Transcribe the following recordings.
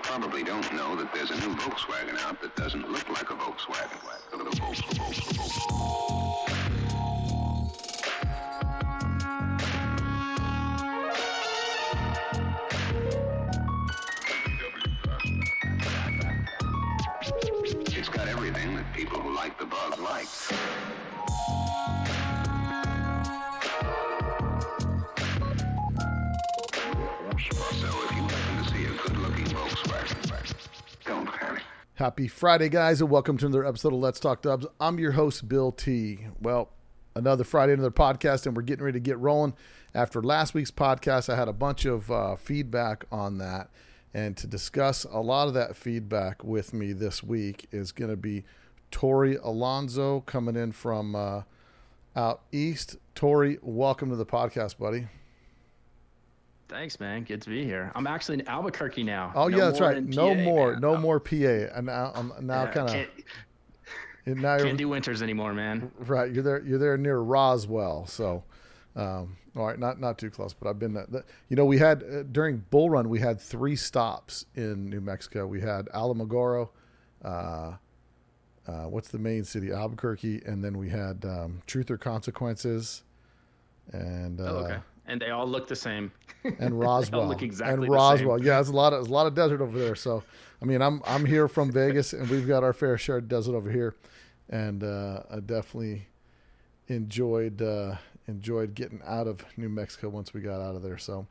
probably don't know that there's a new Volkswagen out that doesn't look like a Volkswagen. It's got everything that people who like the bug like. So if you happen to see a good-looking Volkswagen, don't panic. Happy Friday, guys, and welcome to another episode of Let's Talk Dubs. I'm your host, Bill T. Well, another Friday, another podcast, and we're getting ready to get rolling. After last week's podcast, I had a bunch of feedback on that, and to discuss a lot of that feedback with me this week is going to be Tori Alonzo coming in from out east. Tori, welcome to the podcast, buddy. Thanks, man. Good to be here. I'm actually in Albuquerque now. Oh, no yeah, that's right. No more PA. And now can't do winters anymore, man. Right, you're there near Roswell. So, all right, not too close, but I've been. We had during Bull Run, we had 3 stops in New Mexico. We had Alamogordo, what's the main city? Albuquerque, and then we had Truth or Consequences, and okay. And they all look the same. And Roswell. They all look exactly and Roswell. the same. Yeah, there's a lot of desert over there. So, I mean, I'm here from Vegas, and we've got our fair share of desert over here, and I definitely enjoyed getting out of New Mexico once we got out of there. So,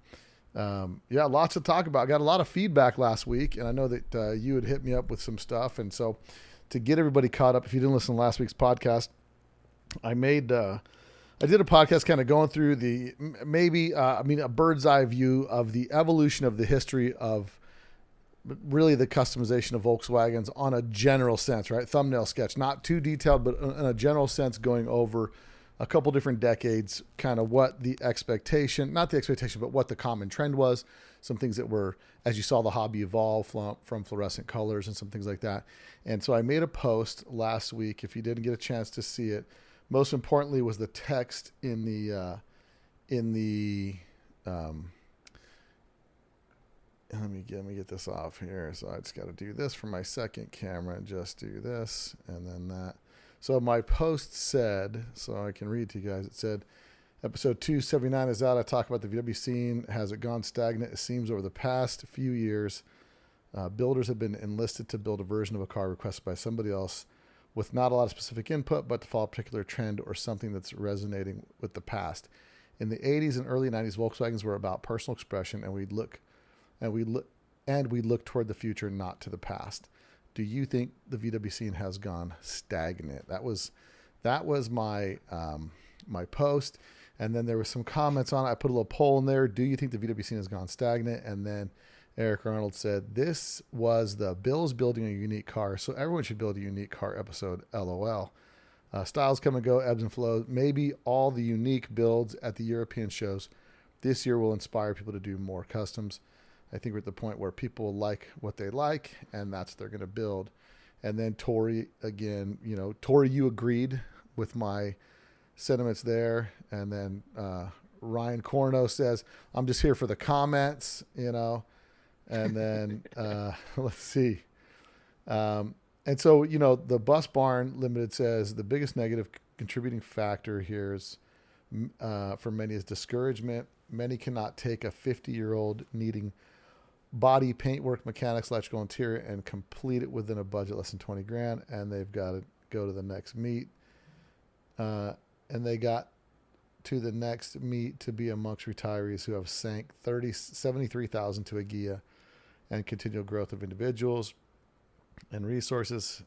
yeah, lots to talk about. I got a lot of feedback last week, and I know that you had hit me up with some stuff, and so to get everybody caught up, if you didn't listen to last week's podcast, I did a podcast kind of going through a bird's eye view of the evolution of the history of really the customization of Volkswagens on a general sense, right? Thumbnail sketch, not too detailed, but in a general sense, going over a couple different decades, kind of what the expectation, not the expectation, but what the common trend was. Some things that were, as you saw the hobby evolve from fluorescent colors and some things like that. And so I made a post last week. If you didn't get a chance to see it, most importantly was the text in the let me get this off here. So I just got to do this for my second camera and just do this and then that. So my post said, so I can read to you guys, it said, episode 279 is out. I talk about the VW scene. Has it gone stagnant? It seems over the past few years, builders have been enlisted to build a version of a car requested by somebody else with not a lot of specific input, but to follow a particular trend or something that's resonating with the past. In the 80s and early 90s, Volkswagens were about personal expression, and we look toward the future, not to the past. Do you think the VW scene has gone stagnant? That was my my post, and then there was some comments on it. I put a little poll in there. Do you think the VW scene has gone stagnant? And then Eric Arnold said, this was the Bill's building a unique car, so everyone should build a unique car episode, LOL. Styles come and go, ebbs and flows. Maybe all the unique builds at the European shows this year will inspire people to do more customs. I think we're at the point where people like what they like, and that's what they're going to build. And then Tori, again, Tori, you agreed with my sentiments there. And then Ryan Corno says, I'm just here for the comments, And then let's see. And so, the Bus Barn Limited says the biggest negative contributing factor here is for many is discouragement. Many cannot take a 50-year-old needing body, paintwork, mechanics, electrical, interior, and complete it within a budget less than $20,000, and they've got to go to the next meet. And they got to the next meet to be amongst retirees who have sank $73,000 to a Gia, and continual growth of individuals and resources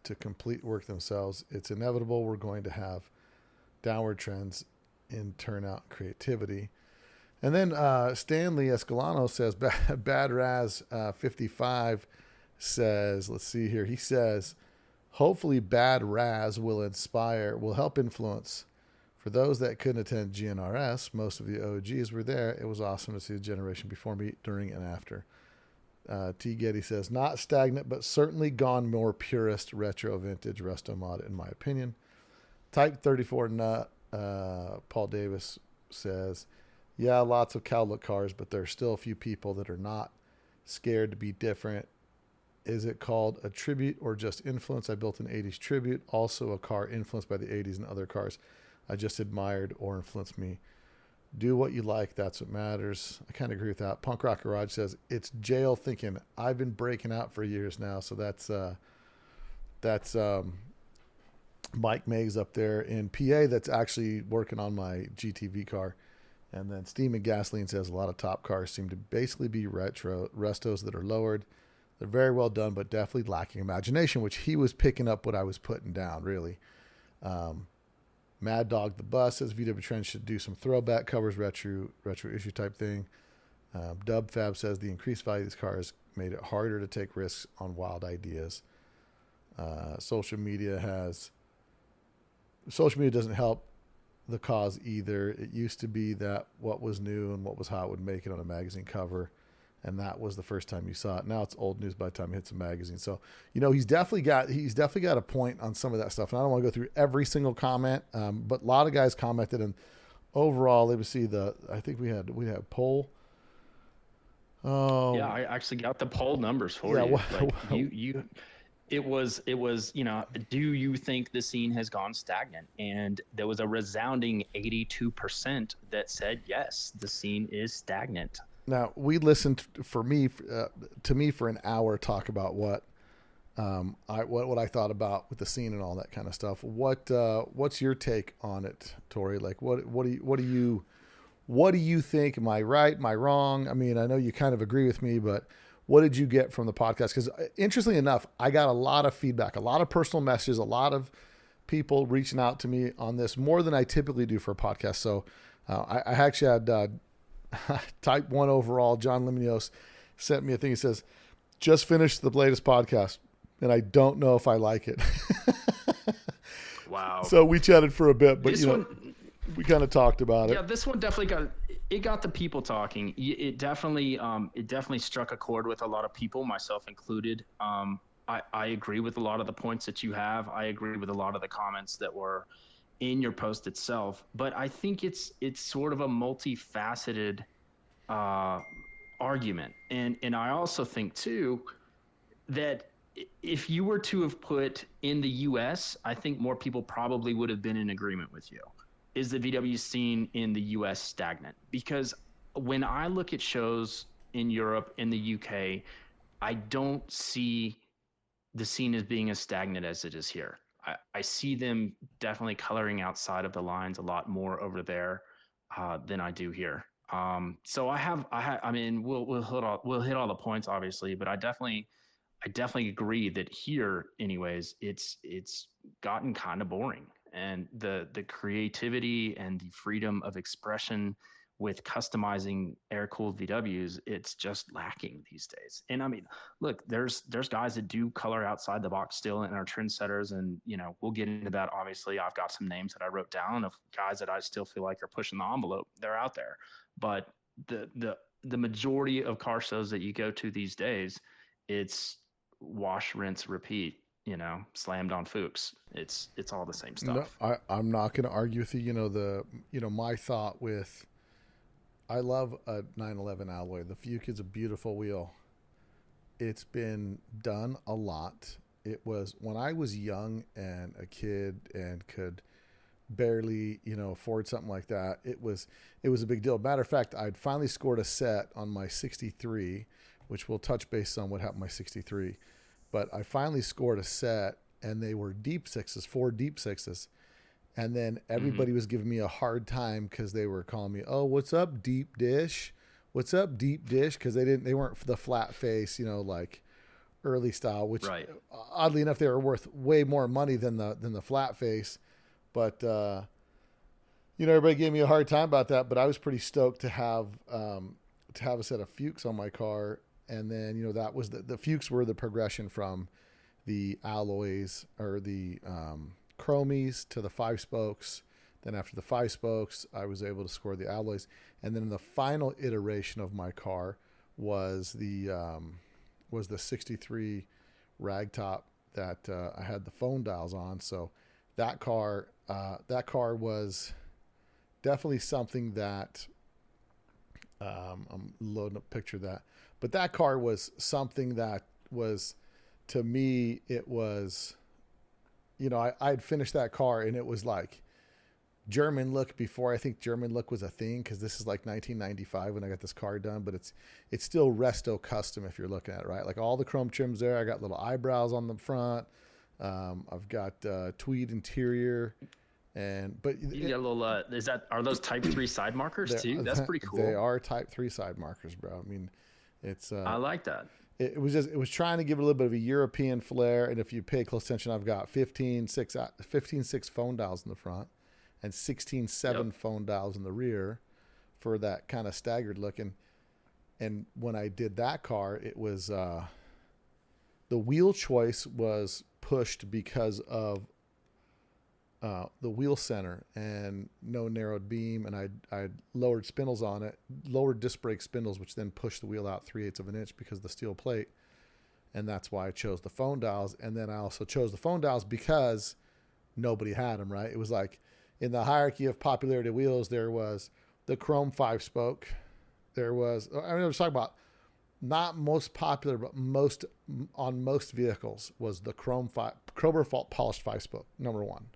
to complete work themselves. It's inevitable we're going to have downward trends in turnout and creativity. And then Stanley Escalano says, Bad Raz 55 says, let's see here. He says, hopefully Bad Raz will help influence. For those that couldn't attend GNRS, most of the OGs were there. It was awesome to see the generation before me, during, and after. T. Getty says, not stagnant, but certainly gone more purist, retro, vintage, resto mod, in my opinion. Type 34 Nut, Paul Davis says, yeah, lots of cow look cars, but there are still a few people that are not Scared to be different. Is it called a tribute or just influence? I built an 80s tribute, also a car influenced by the 80s and other cars I just admired or influenced me. Do what you like. That's what matters. I kind of agree with that. Punk Rock Garage says it's jail thinking. I've been breaking out for years now. So that's Mike Mays up there in PA that's actually working on my GTV car. And then Steam and Gasoline says a lot of top cars seem to basically be restos that are lowered. They're very well done, but definitely lacking imagination, which he was picking up what I was putting down, really. Mad Dog the Bus says VW Trends should do some throwback covers, retro issue type thing. Dub Fab says the increased value of these cars made it harder to take risks on wild ideas. Social media doesn't help the cause either. It used to be that what was new and what was hot would make it on a magazine cover, and that was the first time you saw it. Now it's old news by the time it hits a magazine. So, he's definitely got a point on some of that stuff. And I don't want to go through every single comment, but a lot of guys commented, and overall, let me see I think we had poll. Oh yeah, I actually got the poll numbers for you. It was, do you think the scene has gone stagnant? And there was a resounding 82% that said, yes, the scene is stagnant. Now, we listened to me for an hour talk about what I thought about with the scene and all that kind of stuff. What's your take on it, Tori? Like, what do you think? Am I right? Am I wrong? I mean, I know you kind of agree with me, but what did you get from the podcast? Because interestingly enough, I got a lot of feedback, a lot of personal messages, a lot of people reaching out to me on this more than I typically do for a podcast. So I actually had Type 1 overall, John Limnios, sent me a thing. He says, just finished the latest podcast, and I don't know if I like it. Wow. So we chatted for a bit, but we kind of talked about it. Yeah, this one definitely got the people talking. It definitely struck a chord with a lot of people, myself included. I agree with a lot of the points that you have. I agree with a lot of the comments that were in your post itself, but I think it's sort of a multifaceted argument, and I also think too that if you were to have put in the U.S., I think more people probably would have been in agreement with you. Is the VW scene in the U.S. stagnant? Because when I look at shows in Europe, in the U.K., I don't see the scene as being as stagnant as it is here. I see them definitely coloring outside of the lines a lot more over there than I do here. So I mean, we'll hit all the points obviously, but I definitely agree that here, anyways, it's gotten kind of boring, and the creativity and the freedom of expression with customizing air-cooled VWs, it's just lacking these days. And I mean, look, there's guys that do color outside the box still and are trendsetters, and we'll get into that. Obviously, I've got some names that I wrote down of guys that I still feel like are pushing the envelope. They're out there, but the majority of car shows that you go to these days, it's wash, rinse, repeat. Slammed on Fuchs. It's all the same stuff. No, I'm not going to argue with you. My thought with. I love a 911 alloy. The Fuchs is a beautiful wheel. It's been done a lot. It was when I was young and a kid and could barely, afford something like that. It was a big deal. Matter of fact, I'd finally scored a set on my 63, which we'll touch base on what happened to my 63. But I finally scored a set, and they were deep sixes, 4 deep sixes. And then everybody was giving me a hard time because they were calling me, "Oh, what's up, deep dish? What's up, deep dish?" Because they weren't the flat face, like early style. Which, right. Oddly enough, they were worth way more money than the flat face. But everybody gave me a hard time about that. But I was pretty stoked to have a set of Fuchs on my car, and then that was the Fuchs were the progression from the alloys or the chromies to the 5 spokes. Then after the 5 spokes, I was able to score the alloys. And then the final iteration of my car was the 63 ragtop that I had the phone dials on. So that car was definitely something that I'm loading up a picture of that. But that car was something that was, to me, it was, I'd finished that car and it was like German look before I think German look was a thing, because this is like 1995 when I got this car done, but it's still resto custom if you're looking at it, right? Like all the chrome trims there. I got little eyebrows on the front. I've got tweed interior, but you got a little. Are those Type 3 side markers too? That's pretty cool. They are Type 3 side markers, bro. I mean, it's. I like that. It was trying to give it a little bit of a European flair, and if you pay close attention, I've got 15.6 phone dials in the front, and 16.7 phone dials in the rear, for that kind of staggered look. And when I did that car, it was the wheel choice was pushed because of the wheel center and no narrowed beam, and I lowered spindles on it, lowered disc brake spindles, which then pushed the wheel out 3/8 of an inch because of the steel plate, and that's why I chose the phone dials. And then I also chose the phone dials because nobody had them, right? It was like in the hierarchy of popularity of wheels, there was the chrome 5-spoke, there was, I was talking about not most popular, but most on most vehicles was the chrome polished 5-spoke, number one.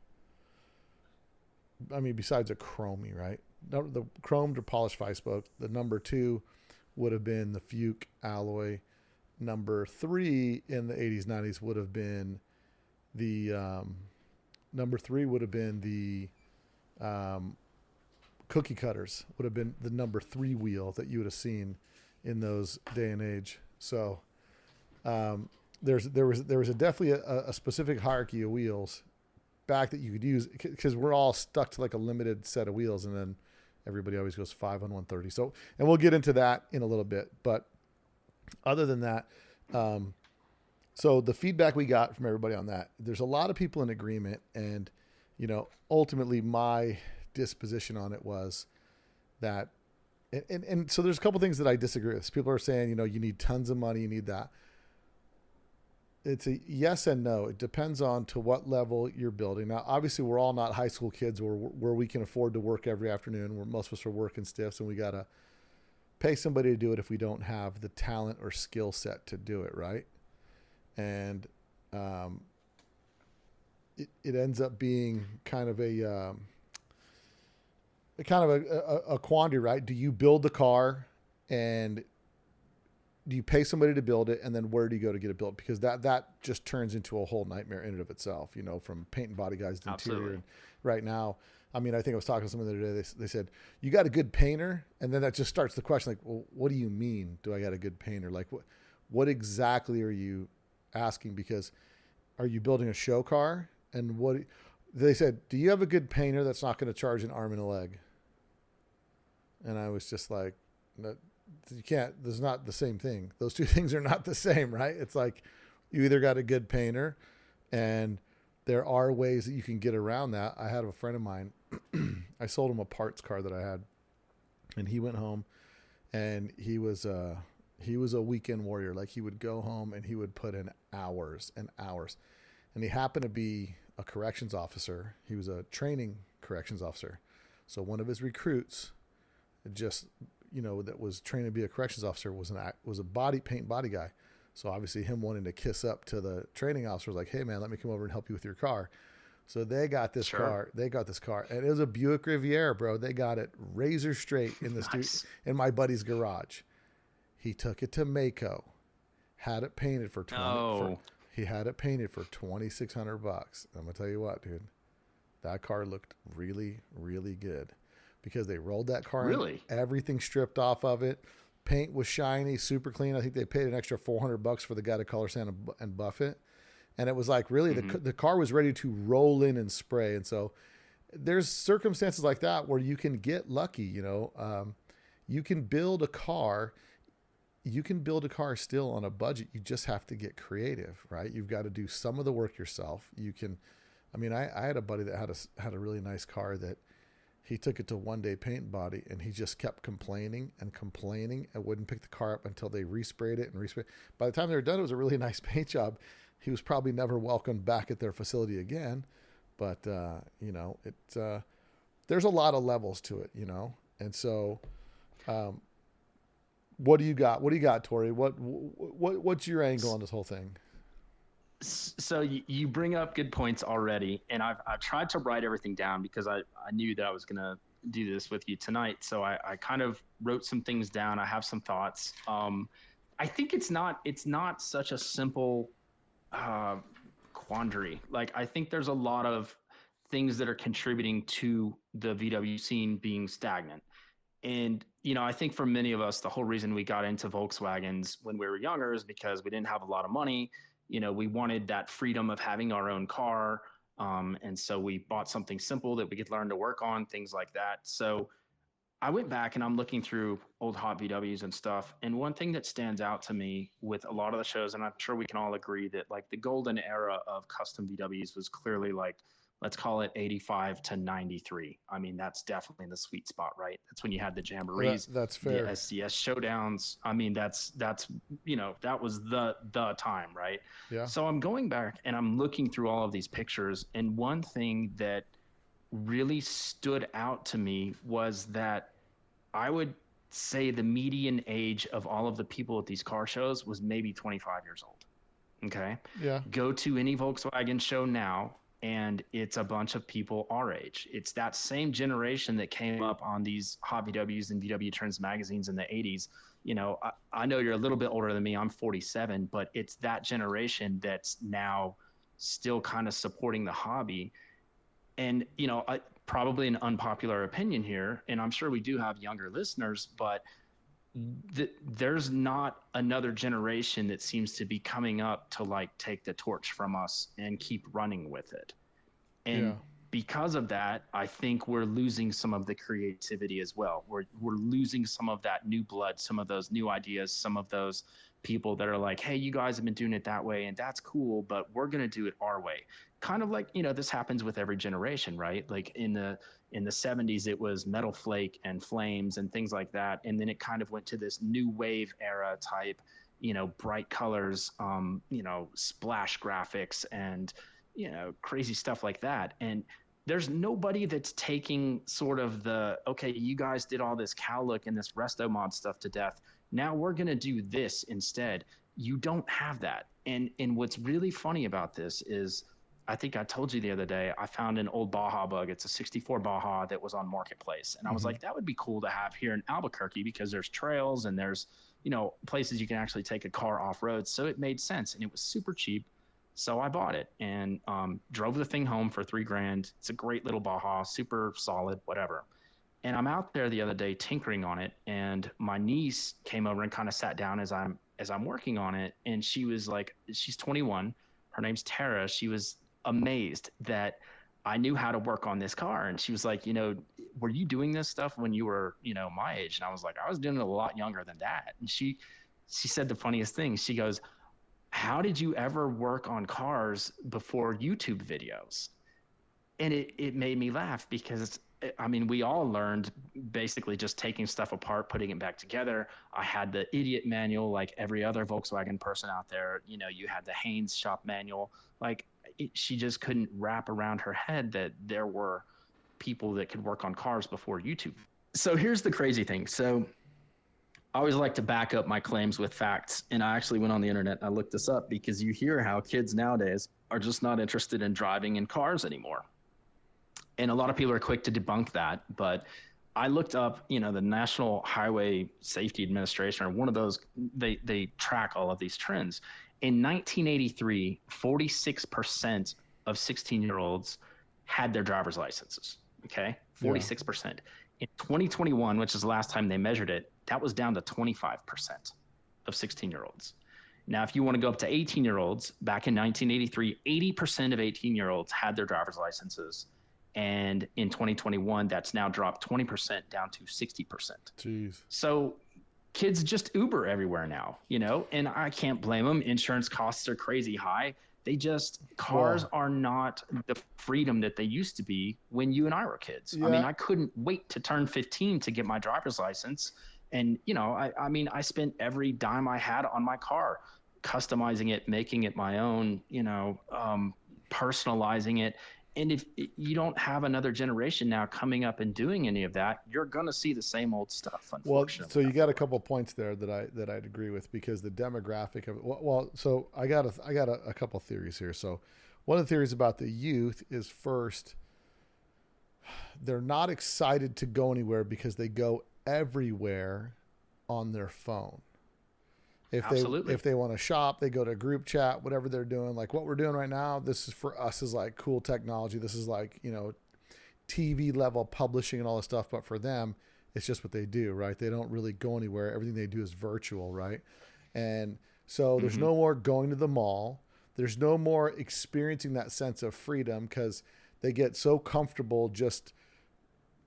I mean, besides a chromey, right? The chromed or polished 5-spoke. The number 2 would have been the Fuke alloy. Number 3 in the 80s, 90s would have been the cookie cutters. Would have been the number 3 wheel that you would have seen in those day and age. So there was definitely a specific hierarchy of wheels back that you could use, because we're all stuck to like a limited set of wheels, and then everybody always goes 5 on 130. So, and we'll get into that in a little bit, but other than that, so the feedback we got from everybody on that, there's a lot of people in agreement, and ultimately my disposition on it was that, and so there's a couple things that I disagree with. People are saying, you need tons of money, you need that. It's a yes and no. It depends on to what level you're building. Now, obviously, we're all not high school kids where we can afford to work every afternoon, where most of us are working stiffs, and we got to pay somebody to do it if we don't have the talent or skill set to do it, right? And it ends up being kind of a quandary, right? Do you build the car, and do you pay somebody to build it, and then where do you go to get it built? Because that just turns into a whole nightmare in and of itself, from paint and body guys to interior. And right now, I mean, I think I was talking to someone the other day. They said, you got a good painter? And then that just starts the question, like, well, what do you mean, do I got a good painter? Like, what exactly are you asking? Because are you building a show car? And they said, do you have a good painter that's not going to charge an arm and a leg? And I was just like, no, you can't, there's not the same thing. Those two things are not the same, right? It's like you either got a good painter, and there are ways that you can get around that. I had a friend of mine, I sold him a parts car that I had, and he went home, and he was a weekend warrior. Like, he would go home and he would put in hours and hours, and he happened to be a corrections officer. He was a training corrections officer. So one of his recruits just, that was trained to be a corrections officer was a paint body guy. So obviously him wanting to kiss up to the training officer was like, hey man, let me come over and help you with your car. So they got this car, and it was a Buick Riviera, bro. They got it razor straight in the in my buddy's garage. He took it to Mako, had it painted for he had it painted for $2,600. I'm gonna tell you what, dude, that car looked really, really good. Because they rolled that car in, everything stripped off of it. Paint was shiny, super clean. I think they paid an extra $400 for the guy to color sand and buff it. And it was like, really, the car was ready to roll in and spray. And so there's circumstances like that where you can get lucky, you can build a car. You can build a car still on a budget. You just have to get creative, right? You've got to do some of the work yourself. I had a buddy that had a really nice car that, he took it to one day paint and body, and he just kept complaining and wouldn't pick the car up until they resprayed it and resprayed. By the time they were done, it was a really nice paint job. He was probably never welcomed back at their facility again. But, there's a lot of levels to it, And so, What do you got? What do you got, Tori? What's your angle on this whole thing? So you bring up good points already, and I've tried to write everything down because I knew that I was gonna do this with you tonight. So I kind of wrote some things down. I have some thoughts. I think it's not such a simple quandary. Like, I think there's a lot of things that are contributing to the VW scene being stagnant. And, I think for many of us, the whole reason we got into Volkswagens when we were younger is because we didn't have a lot of money. We wanted that freedom of having our own car. And so we bought something simple that we could learn to work on, things like that. So I went back and I'm looking through old hot VWs and stuff. And one thing that stands out to me with a lot of the shows, and I'm sure we can all agree that like the golden era of custom VWs was clearly like, let's call it 85 to 93. I mean, that's definitely the sweet spot, right? That's when you had the Jamborees, that's fair. the SCS showdowns. I mean, that's that was the time, right? Yeah. So I'm going back and I'm looking through all of these pictures, and one thing that really stood out to me was that I would say the median age of all of the people at these car shows was maybe 25 years old. Okay. Yeah. Go to any Volkswagen show now, and it's a bunch of people our age. It's that same generation that came up on these hot VWs and VW Trends magazines in the 80s. I know you're a little bit older than me. I'm 47, but it's that generation that's now still kind of supporting the hobby. And, probably an unpopular opinion here, and I'm sure we do have younger listeners, but there's not another generation that seems to be coming up to like take the torch from us and keep running with it. And because of that, I think we're losing some of the creativity as well. We're losing some of that new blood, some of those new ideas, some of those people that are like, hey, you guys have been doing it that way and that's cool, but we're going to do it our way. Kind of like, this happens with every generation, right? Like in the 70s, it was Metal Flake and Flames and things like that. And then it kind of went to this new wave era type, bright colors, splash graphics and, crazy stuff like that. And there's nobody that's taking sort of okay, you guys did all this cow look and this resto mod stuff to death. Now we're going to do this instead. You don't have that. And what's really funny about this is, I think I told you the other day, I found an old Baja bug. It's a 64 Baja that was on Marketplace. And I was like, that would be cool to have here in Albuquerque because there's trails and there's, places you can actually take a car off road. So it made sense and it was super cheap. So I bought it and drove the thing home for $3,000. It's a great little Baja, super solid, whatever. And I'm out there the other day tinkering on it, and my niece came over and kind of sat down as I'm working on it, and she was like, she's 21, her name's Tara. She was amazed that I knew how to work on this car, and she was like, were you doing this stuff when you were, my age? And I was like, I was doing it a lot younger than that. And she said the funniest thing. She goes, how did you ever work on cars before YouTube videos? And it made me laugh because we all learned basically just taking stuff apart, putting it back together. I had the idiot manual like every other Volkswagen person out there. You had the Haynes shop manual. Like she just couldn't wrap around her head that there were people that could work on cars before YouTube. So here's the crazy thing. So I always like to back up my claims with facts. And I actually went on the internet and I looked this up because you hear how kids nowadays are just not interested in driving in cars anymore. And a lot of people are quick to debunk that, but I looked up, the National Highway Safety Administration, or one of those, they track all of these trends. In 1983, 46% of 16-year-olds had their driver's licenses, okay? 46%. Yeah. In 2021, which is the last time they measured it, that was down to 25% of 16-year-olds. Now, if you want to go up to 18-year-olds, back in 1983, 80% of 18-year-olds had their driver's licenses. And in 2021, that's now dropped 20% down to 60%. Jeez. So kids just Uber everywhere now, and I can't blame them. Insurance costs are crazy high. Cars are not the freedom that they used to be when you and I were kids. Yeah. I couldn't wait to turn 15 to get my driver's license. And, I spent every dime I had on my car, customizing it, making it my own, personalizing it. And if you don't have another generation now coming up and doing any of that, you're going to see the same old stuff, unfortunately. Well, so you got a couple points there that I'd agree with, because the demographic of it. Well, so I got a couple theories here. So one of the theories about the youth is, first, they're not excited to go anywhere because they go everywhere on their phone. If they want to shop, they go to a group chat, whatever they're doing. Like what we're doing right now, this is for us is like cool technology. This is like, TV level publishing and all this stuff. But for them, it's just what they do, right? They don't really go anywhere. Everything they do is virtual, right? And so there's no more going to the mall. There's no more experiencing that sense of freedom, because they get so comfortable.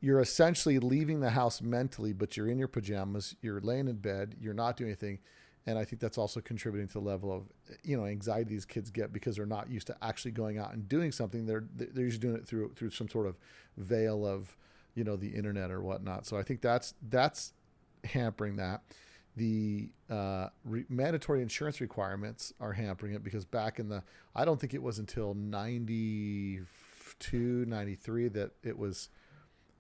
You're essentially leaving the house mentally, but you're in your pajamas, you're laying in bed, you're not doing anything. And I think that's also contributing to the level of, anxiety these kids get, because they're not used to actually going out and doing something. They're usually doing it through some sort of veil of, the internet or whatnot. So I think that's hampering that. The mandatory insurance requirements are hampering it, because back I don't think it was until 92, 93 that it was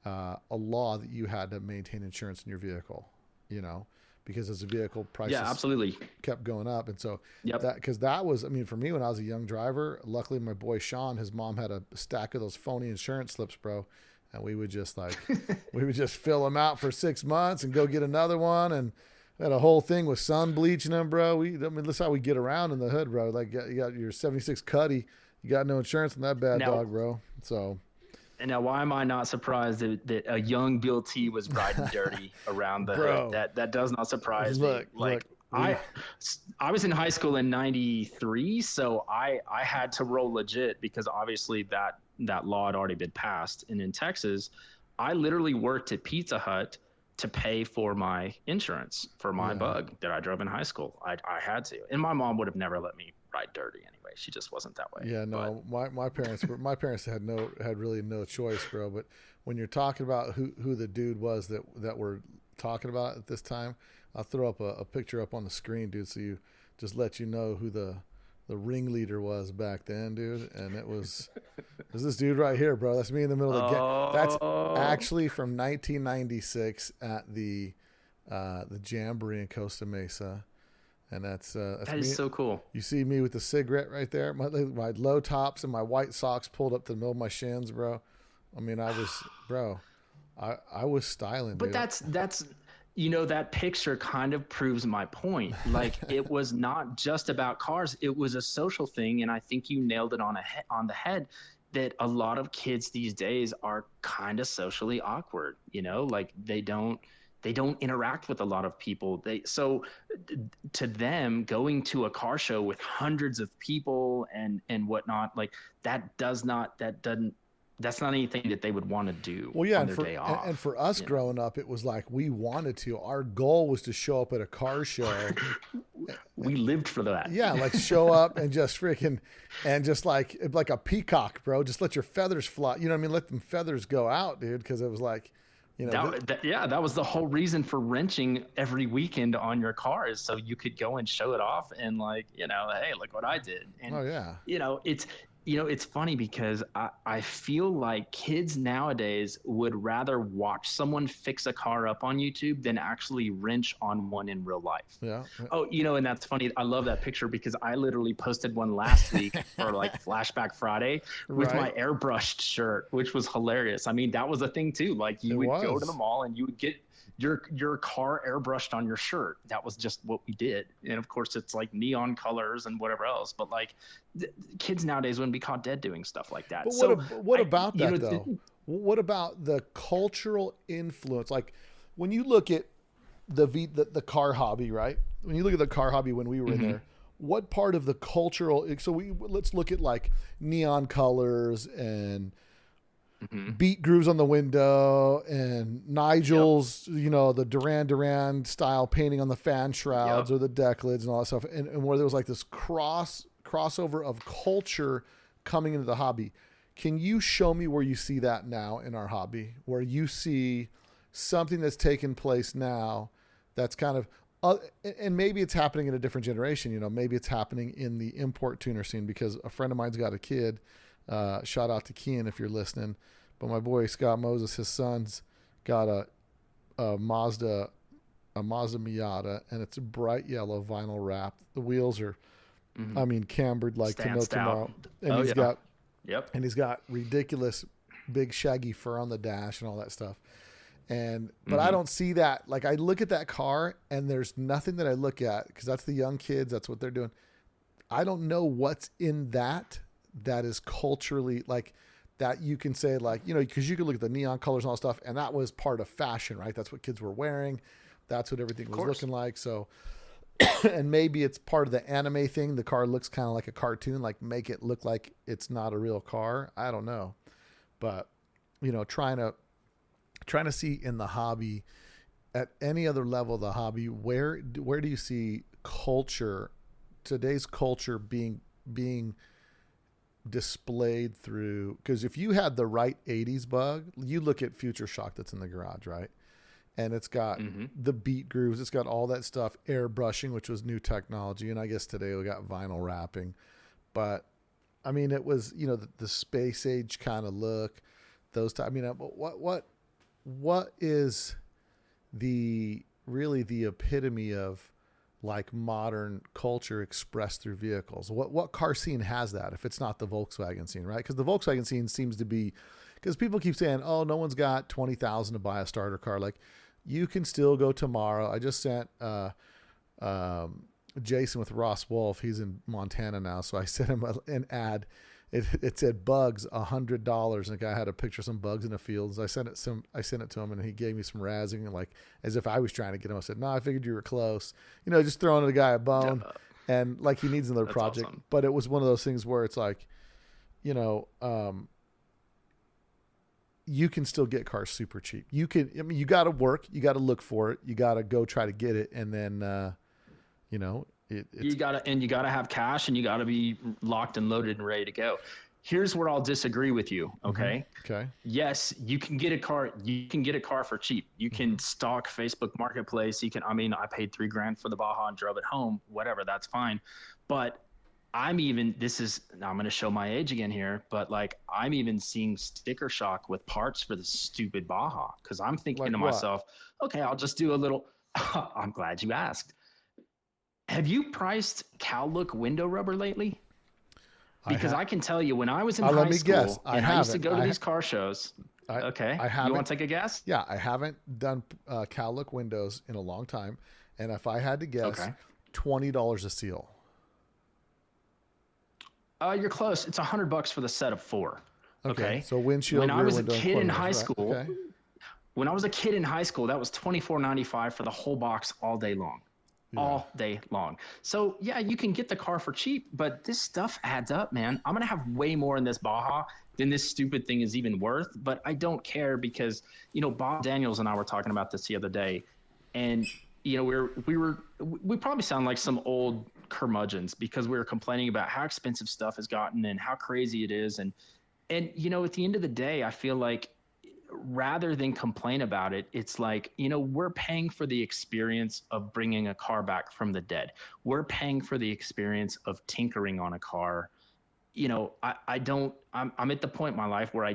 a law that you had to maintain insurance in your vehicle, because as the vehicle prices absolutely kept going up. And so because that was, for me, when I was a young driver, luckily my boy Sean, his mom had a stack of those phony insurance slips, bro. And we would just fill them out for 6 months and go get another one. And had a whole thing with sun bleaching them, bro. That's how we get around in the hood, bro. Like you got your 76 Cuddy, you got no insurance on that bad dog, bro. So. And now, why am I not surprised that a young Bill T was riding dirty around the hood? That does not surprise me. I was in high school in '93, so I had to roll legit, because obviously that law had already been passed. And in Texas, I literally worked at Pizza Hut to pay for my insurance for my bug that I drove in high school. I had to, and my mom would have never let me ride dirty anyway. She just wasn't that way. Yeah, no, my parents had really no choice, bro. But when you're talking about who the dude was that we're talking about at this time, I'll throw up a picture up on the screen, dude, so you just let you know who the ringleader was back then, dude. And it was this dude right here, bro. That's me in the middle of the game. That's actually from 1996 at the Jamboree in Costa Mesa. And that's that me. is so cool. You see me with the cigarette right there, my low tops and my white socks pulled up to the middle of my shins, bro. I was styling. But dude. that's that picture kind of proves my point. Like, it was not just about cars; it was a social thing, and I think you nailed it on the head. That a lot of kids these days are kind of socially awkward. Like they don't interact with a lot of people. So to them, going to a car show with hundreds of people and whatnot, like that's not anything that they would want to do on their day off. And for us growing up, it was like we wanted to. Our goal was to show up at a car show. We lived for that. Yeah, like show up and just freaking, and just like a peacock, bro. Just let your feathers fly. You know what I mean? Let them feathers go out, dude, because it was like, that was the whole reason for wrenching every weekend on your car, is so you could go and show it off and hey, look what I did. And it's funny because I feel like kids nowadays would rather watch someone fix a car up on YouTube than actually wrench on one in real life. Yeah. Oh, and that's funny. I love that picture because I literally posted one last week for Flashback Friday with my airbrushed shirt, which was hilarious. I mean, that was a thing too. Like you would go to the mall and you would get your car airbrushed on your shirt. That was just what we did. And of course it's like neon colors and whatever else, but kids nowadays wouldn't be caught dead doing stuff like that. But what about that though? What about the cultural influence? Like when you look at the car hobby, right? When you look at the car hobby when we were in there, what part of the cultural, let's look at like neon colors and beat grooves on the window and Nigel's, the Duran Duran style painting on the fan shrouds or the deck lids and all that stuff. And where there was like this crossover of culture coming into the hobby. Can you show me where you see that now in our hobby, where you see something that's taken place now that's kind of, and maybe it's happening in a different generation, maybe it's happening in the import tuner scene, because a friend of mine's got a kid Shout out to Kian if you're listening. But my boy Scott Moses, his son's got a Mazda Miata, and it's a bright yellow vinyl wrap. The wheels are, cambered like to no tomorrow. And he's got ridiculous big shaggy fur on the dash and all that stuff. But I don't see that. Like, I look at that car and there's nothing that I look at, because that's the young kids. That's what they're doing. I don't know what's in that is culturally like that. You can say, like, because you could look at the neon colors and all that stuff, and that was part of fashion, right? That's what kids were wearing. That's what everything was looking like. So, and maybe it's part of the anime thing. The car looks kind of like a cartoon, like make it look like it's not a real car. I don't know. But, trying to see in the hobby, at any other level of the hobby, where do you see culture, today's culture being displayed through? Because if you had the right 80s bug, you look at Future Shock that's in the garage, right? And it's got the beat grooves. It's got all that stuff, airbrushing, which was new technology. And I guess today we got vinyl wrapping. But, it was, the space age kind of look. Those what is the epitome of like modern culture expressed through vehicles? What car scene has that if it's not the Volkswagen scene, right? Because the Volkswagen scene seems to be, because people keep saying, oh, no one's got $20,000 to buy a starter car. Like, you can still go tomorrow. I just sent Jason with Ross Wolf. He's in Montana now, so I sent him an ad. It said bugs $100, and the guy had a picture of some bugs in the fields. I sent it to him, and he gave me some razzing, and like as if I was trying to get him. I said, "No, I figured you were close." Just throwing the guy a bone, and like he needs another project. Awesome. But it was one of those things where it's like, you can still get cars super cheap. You can, you got to work, you got to look for it, you got to go try to get it, and then, you gotta have cash, and you gotta be locked and loaded and ready to go. Here's where I'll disagree with you. Okay. Okay. Yes, you can get a car. You can get a car for cheap. You can stalk Facebook Marketplace. You can. I paid $3,000 for the Baja and drove it home. Whatever, that's fine. But I'm going to show my age again here, but like I'm even seeing sticker shock with parts for the stupid Baja, because I'm thinking to myself, okay, I'll just do a little. I'm glad you asked. Have you priced Cal-Look window rubber lately? Because I can tell you, when I was in high school, I used to go to these car shows. Okay. You want to take a guess? Yeah, I haven't done Cal-Look windows in a long time. And if I had to guess, $20 a seal. You're close. It's $100 for the set of 4. Okay. So windshield, when I was a window, kid in high right? school, Okay. When I was a kid in high school, that was $24.95 for the whole box all day long. Yeah. All day long. So yeah, you can get the car for cheap, but this stuff adds up, man. I'm going to have way more in this Baja than this stupid thing is even worth, but I don't care because, Bob Daniels and I were talking about this the other day, and we probably sound like some old curmudgeons because we were complaining about how expensive stuff has gotten and how crazy it is. And at the end of the day, I feel like rather than complain about it, it's like, we're paying for the experience of bringing a car back from the dead. We're paying for the experience of tinkering on a car. I'm at the point in my life where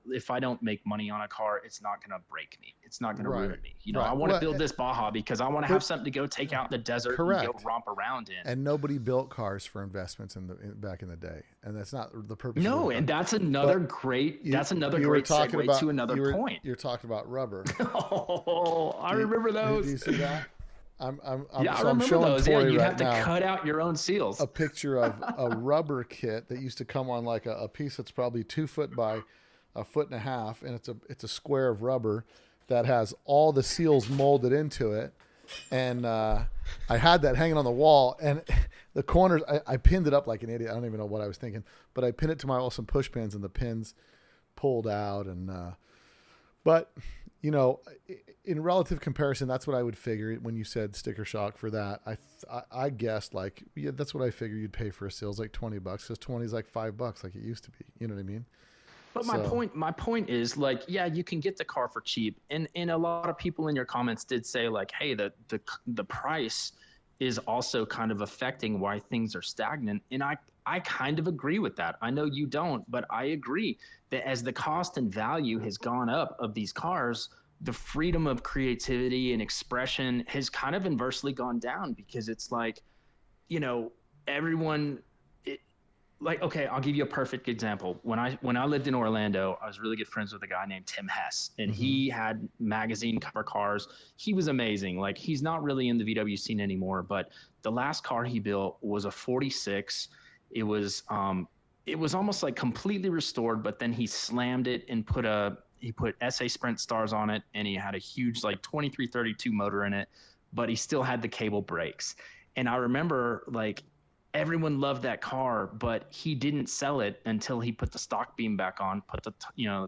if I don't make money on a car, it's not going to break me. It's not going to ruin me. I want to build this Baja because I want to have something to go take out in the desert and go romp around in. And nobody built cars for investments back in the day. And that's not the purpose. No, and that's another great segue to another point. You're talking about rubber. I remember those. Do you see that? I'm remember showing those. Tori you right have to now cut out your own seals. a picture of a rubber kit that used to come on like a piece that's probably 2 foot by 1.5 foot, and it's a square of rubber that has all the seals molded into it. And I had that hanging on the wall, and the corners, I pinned it up like an idiot. I don't even know what I was thinking, but I pinned it to my awesome push pins, and the pins pulled out. And but in relative comparison, that's what I would figure when you said sticker shock for that. I guessed that's what I figured you'd pay for a seal, like $20, because 20 is like $5 like it used to be. You know what I mean? But my point is, like, yeah, you can get the car for cheap, and a lot of people in your comments did say like, hey, the price is also kind of affecting why things are stagnant. And I kind of agree with that. I know you don't, but I agree that as the cost and value has gone up of these cars, the freedom of creativity and expression has kind of inversely gone down, because it's like, everyone, okay, I'll give you a perfect example. When I lived in Orlando, I was really good friends with a guy named Tim Hess, and he had magazine cover cars. He was amazing. Like, he's not really in the VW scene anymore, but the last car he built was a 46. It was almost like completely restored, but then he slammed it and put SA Sprint stars on it, and he had a huge like 2332 motor in it, but he still had the cable brakes. And I remember, like, everyone loved that car, but he didn't sell it until he put the stock beam back on, put the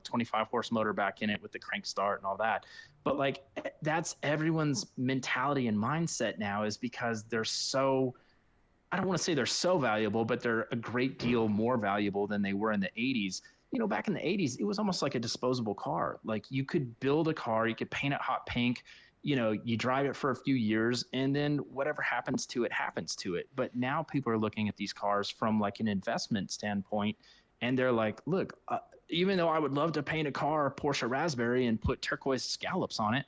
25 horse motor back in it with the crank start and all that. But like, that's everyone's mentality and mindset now, is because they're so, I don't want to say they're so valuable, but they're a great deal more valuable than they were in the 80s. Back in the 80s, it was almost like a disposable car. Like, you could build a car, you could paint it hot pink, you drive it for a few years, and then whatever happens to it happens to it. But now people are looking at these cars from like an investment standpoint, and they're like, look, even though I would love to paint a car Porsche Raspberry and put turquoise scallops on it,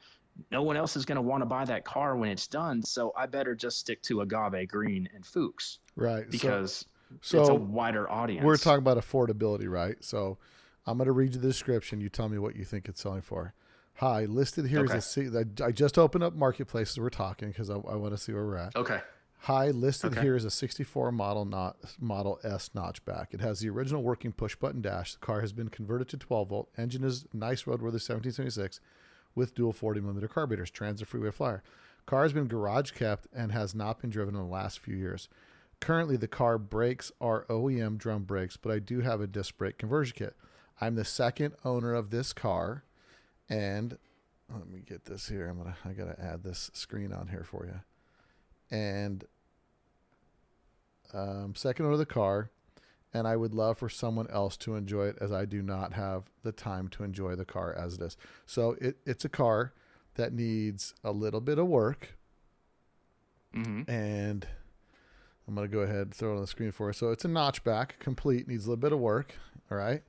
no one else is going to want to buy that car when it's done. So I better just stick to agave green and Fuchs. Right. Because so it's a wider audience. We're talking about affordability, right? So I'm going to read you the description. You tell me what you think it's selling for. Hi, listed here is I just opened up Marketplaces. We're talking because I want to see where we're at. Okay. Hi, listed here is a 64 Model S notchback. It has the original working push-button dash. The car has been converted to 12-volt. Engine is nice roadworthy 1776 with dual 40mm carburetors. Transit freeway flyer. Car has been garage kept and has not been driven in the last few years. Currently, the car brakes are OEM drum brakes, but I do have a disc brake conversion kit. I'm the second owner of this car. And let me get this here. I gotta add this screen on here for you. And second owner of the car, and I would love for someone else to enjoy it, as I do not have the time to enjoy the car as it is. So it's a car that needs a little bit of work. And I'm gonna go ahead and throw it on the screen for you. So it's a notchback, complete, needs a little bit of work. All right.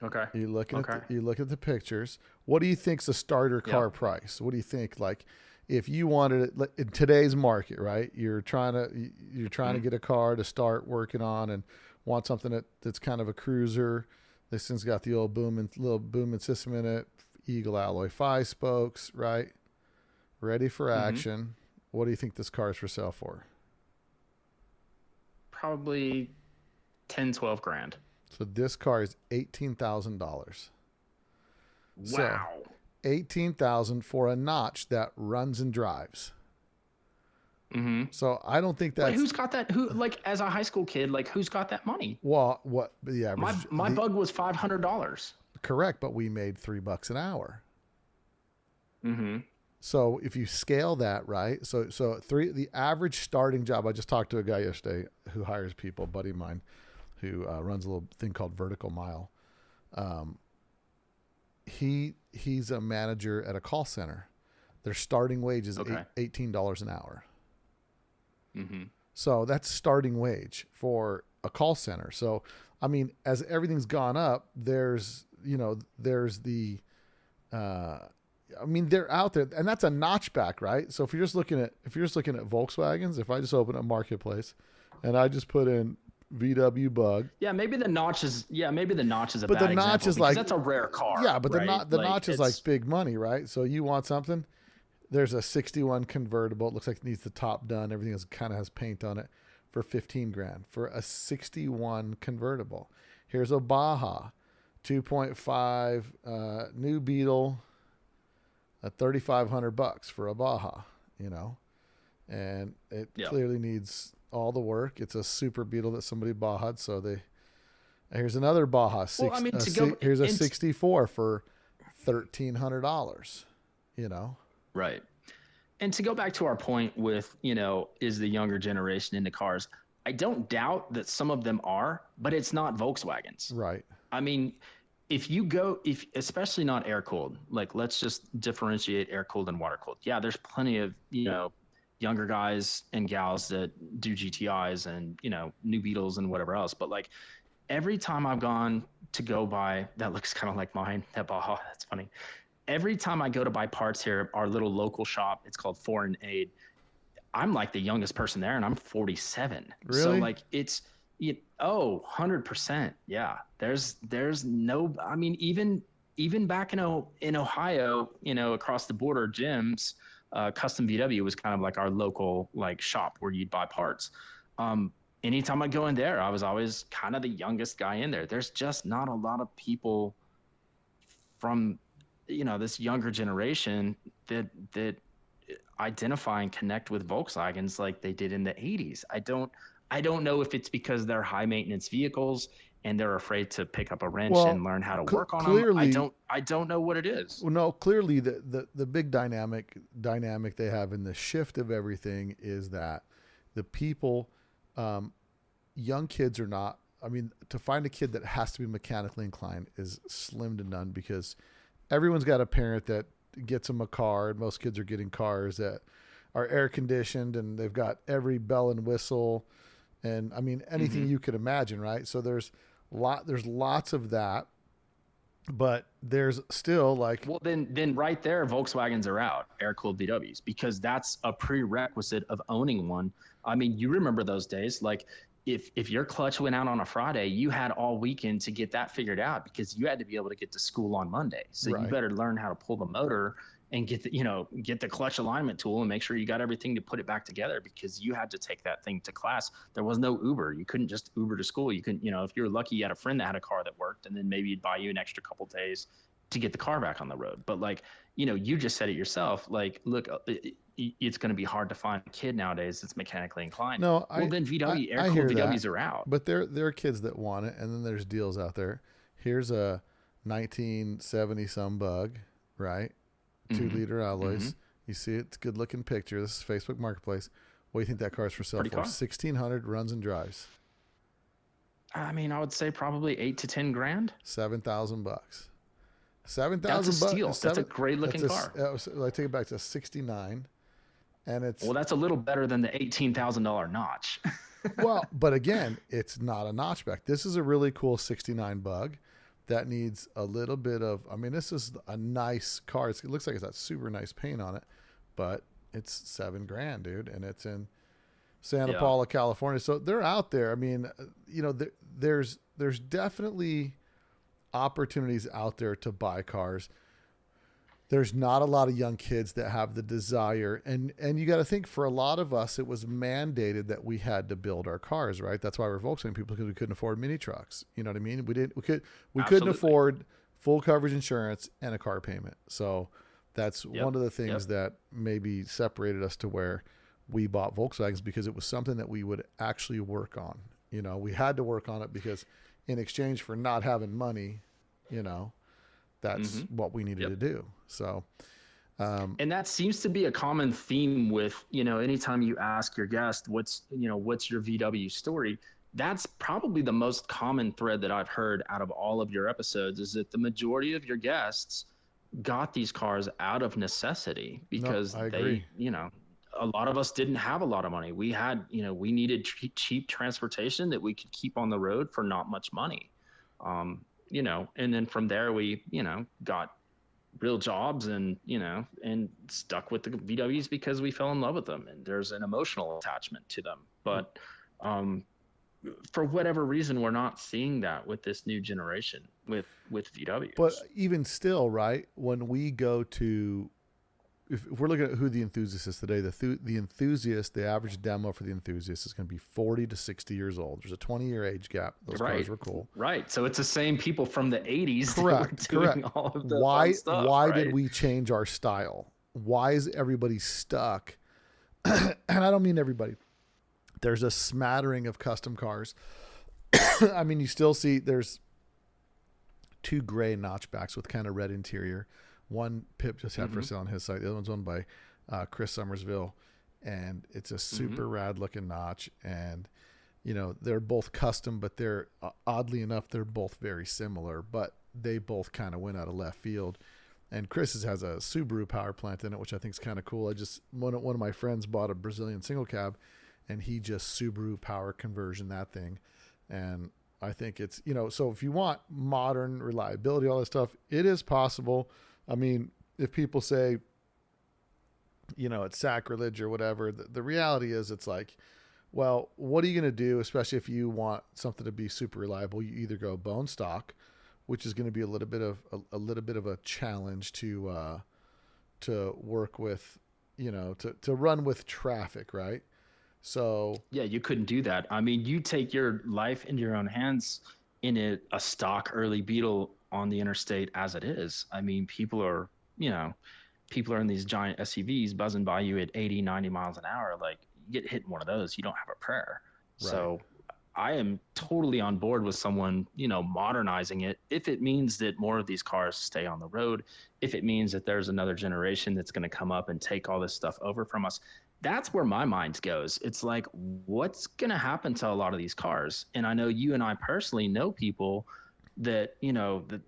Okay. You look at the pictures. What do you think's a starter car price? What do you think? Like, if you wanted it in today's market, right? You're trying to get a car to start working on, and want something that's kind of a cruiser. This thing's got the old little booming system in it, Eagle alloy 5 spokes, right? Ready for action. What do you think this car is for sale for? Probably 10, 12 grand. So this car is $18,000. Wow. So $18,000 for a notch that runs and drives. So I don't think that's... Wait, who's got that? Who, like, as a high school kid, like, who's got that money? Well, what the average... My bug was $500. Correct, but we made $3 an hour. So if you scale that, right? So the average starting job... I just talked to a guy yesterday who hires people, a buddy of mine, who runs a little thing called Vertical Mile. He's a manager at a call center. Their starting wage is $18 an hour. So that's starting wage for a call center. So, I mean, as everything's gone up, there's the, I mean, they're out there, and that's a notchback, right? So if you're just looking at Volkswagens, if I just open a Marketplace and I just put in VW Bug. Yeah, maybe the notch is a but bad the notch example, is like, that's a rare car. Yeah, but right? the notch is like big money, right? So you want something. There's a 61 convertible. It looks like it needs the top done. Everything kind of has paint on it for 15 grand for a 61 convertible. Here's a Baja 2.5 new Beetle at $3,500 for a Baja, and it clearly needs all the work. It's a super Beetle that somebody Baja'd. So here's another Baja. Here's a 64 for $1,300, Right. And to go back to our point with, is the younger generation into cars, I don't doubt that some of them are, but it's not Volkswagens. Right. I mean, especially not air cooled, like, let's just differentiate air cooled and water cooled. Yeah, there's plenty of, younger guys and gals that do GTIs and, new Beetles and whatever else. But like every time I've gone to go buy, that looks kind of like mine, that Baja, that's funny. Every time I go to buy parts here, our little local shop, it's called Foreign Aid. I'm like the youngest person there and I'm 47. Really? So like it's, 100%. Yeah. There's no, I mean, even back in Ohio, across the border, Jim's Custom VW was kind of like our local like shop where you'd buy parts. Anytime I go in there, I was always kind of the youngest guy in there. There's just not a lot of people from, this younger generation that identify and connect with Volkswagens like they did in the 80s. I don't know if it's because they're high maintenance vehicles and they're afraid to pick up a wrench and learn how to work on them. I don't know what it is. Well, no, clearly the big dynamic they have in the shift of everything is that the people, young kids are not, I mean, to find a kid that has to be mechanically inclined is slim to none because everyone's got a parent that gets them a car, and most kids are getting cars that are air conditioned and they've got every bell and whistle and I mean anything you could imagine, right? So there's lots of that, but there's still like, well, then right there, Volkswagens are out, air-cooled VWs, because that's a prerequisite of owning one. I mean, you remember those days, like if your clutch went out on a Friday, you had all weekend to get that figured out because you had to be able to get to school on Monday. So you better learn how to pull the motor and get the clutch alignment tool and make sure you got everything to put it back together because you had to take that thing to class. There was no Uber. You couldn't just Uber to school. You couldn't, if you were lucky, you had a friend that had a car that worked, and then maybe you'd buy you an extra couple days to get the car back on the road. But like, you just said it yourself, like, look, it's going to be hard to find a kid nowadays that's mechanically inclined. No, then VW, air-cooled VWs are out. But there are kids that want it, and then there's deals out there. Here's a 1970 some Bug, right? 2-liter alloys. You see it. It's a good-looking picture. This is Facebook Marketplace. What do you think that car is for sale for? 1,600 runs and drives. I mean, I would say probably $8,000 to $10,000. $7,000. $7,000. That's a steal. That's a great-looking car. I take it back to 69, and it's that's a little better than the $18,000 notch. Well, but again, it's not a notchback. This is a really cool 69 Bug that needs a little bit of, I mean, this is a nice car. It looks like it's got super nice paint on it, but it's $7,000, dude. And it's in Santa Paula, California. So they're out there. I mean, there's definitely opportunities out there to buy cars. There's not a lot of young kids that have the desire. And you got to think, for a lot of us, it was mandated that we had to build our cars, right? That's why we're Volkswagen people, because we couldn't afford mini trucks. You know what I mean? We couldn't afford full coverage insurance and a car payment. So that's one of the things that maybe separated us to where we bought Volkswagens, because it was something that we would actually work on. We had to work on it because in exchange for not having money, that's what we needed to do. So, and that seems to be a common theme with, anytime you ask your guest, what's your VW story? That's probably the most common thread that I've heard out of all of your episodes, is that the majority of your guests got these cars out of necessity because a lot of us didn't have a lot of money. We had, we needed cheap transportation that we could keep on the road for not much money. And then from there we, got real jobs and stuck with the VWs because we fell in love with them and there's an emotional attachment to them. But for whatever reason, we're not seeing that with this new generation with VWs. But even still, right, when we go to, if we're looking at who the enthusiast is today, the enthusiast, the average demo for the enthusiast is going to be 40 to 60 years old. There's a 20-year age gap. Those cars were cool. Right. So it's the same people from the 80s. Correct. All of the why fun stuff, why did we change our style? Why is everybody stuck? And I don't mean everybody. There's a smattering of custom cars. I mean, you still see there's 2 gray notchbacks with kind of red interior. One Pip just had for sale on his site. The other one's owned by Chris Summersville, and it's a super rad looking notch. And they're both custom, but they're oddly enough they're both very similar. But they both kind of went out of left field. And Chris's has a Subaru power plant in it, which I think is kind of cool. One of my friends bought a Brazilian single cab, and he just Subaru power conversion that thing. And I think it's, so if you want modern reliability, all that stuff, it is possible. I mean, if people say, it's sacrilege or whatever, the reality is it's like, well, what are you going to do? Especially if you want something to be super reliable, you either go bone stock, which is going to be a little bit of a challenge to work with, to run with traffic. Right. So yeah, you couldn't do that. I mean, you take your life into your own hands in a stock early Beetle on the interstate as it is. I mean, people are in these giant SUVs buzzing by you at 80, 90 miles an hour. Like, you get hit in one of those, you don't have a prayer. Right. So I am totally on board with someone, modernizing it. If it means that more of these cars stay on the road, if it means that there's another generation that's going to come up and take all this stuff over from us, that's where my mind goes. It's like, what's going to happen to a lot of these cars? And I know you and I personally know people that,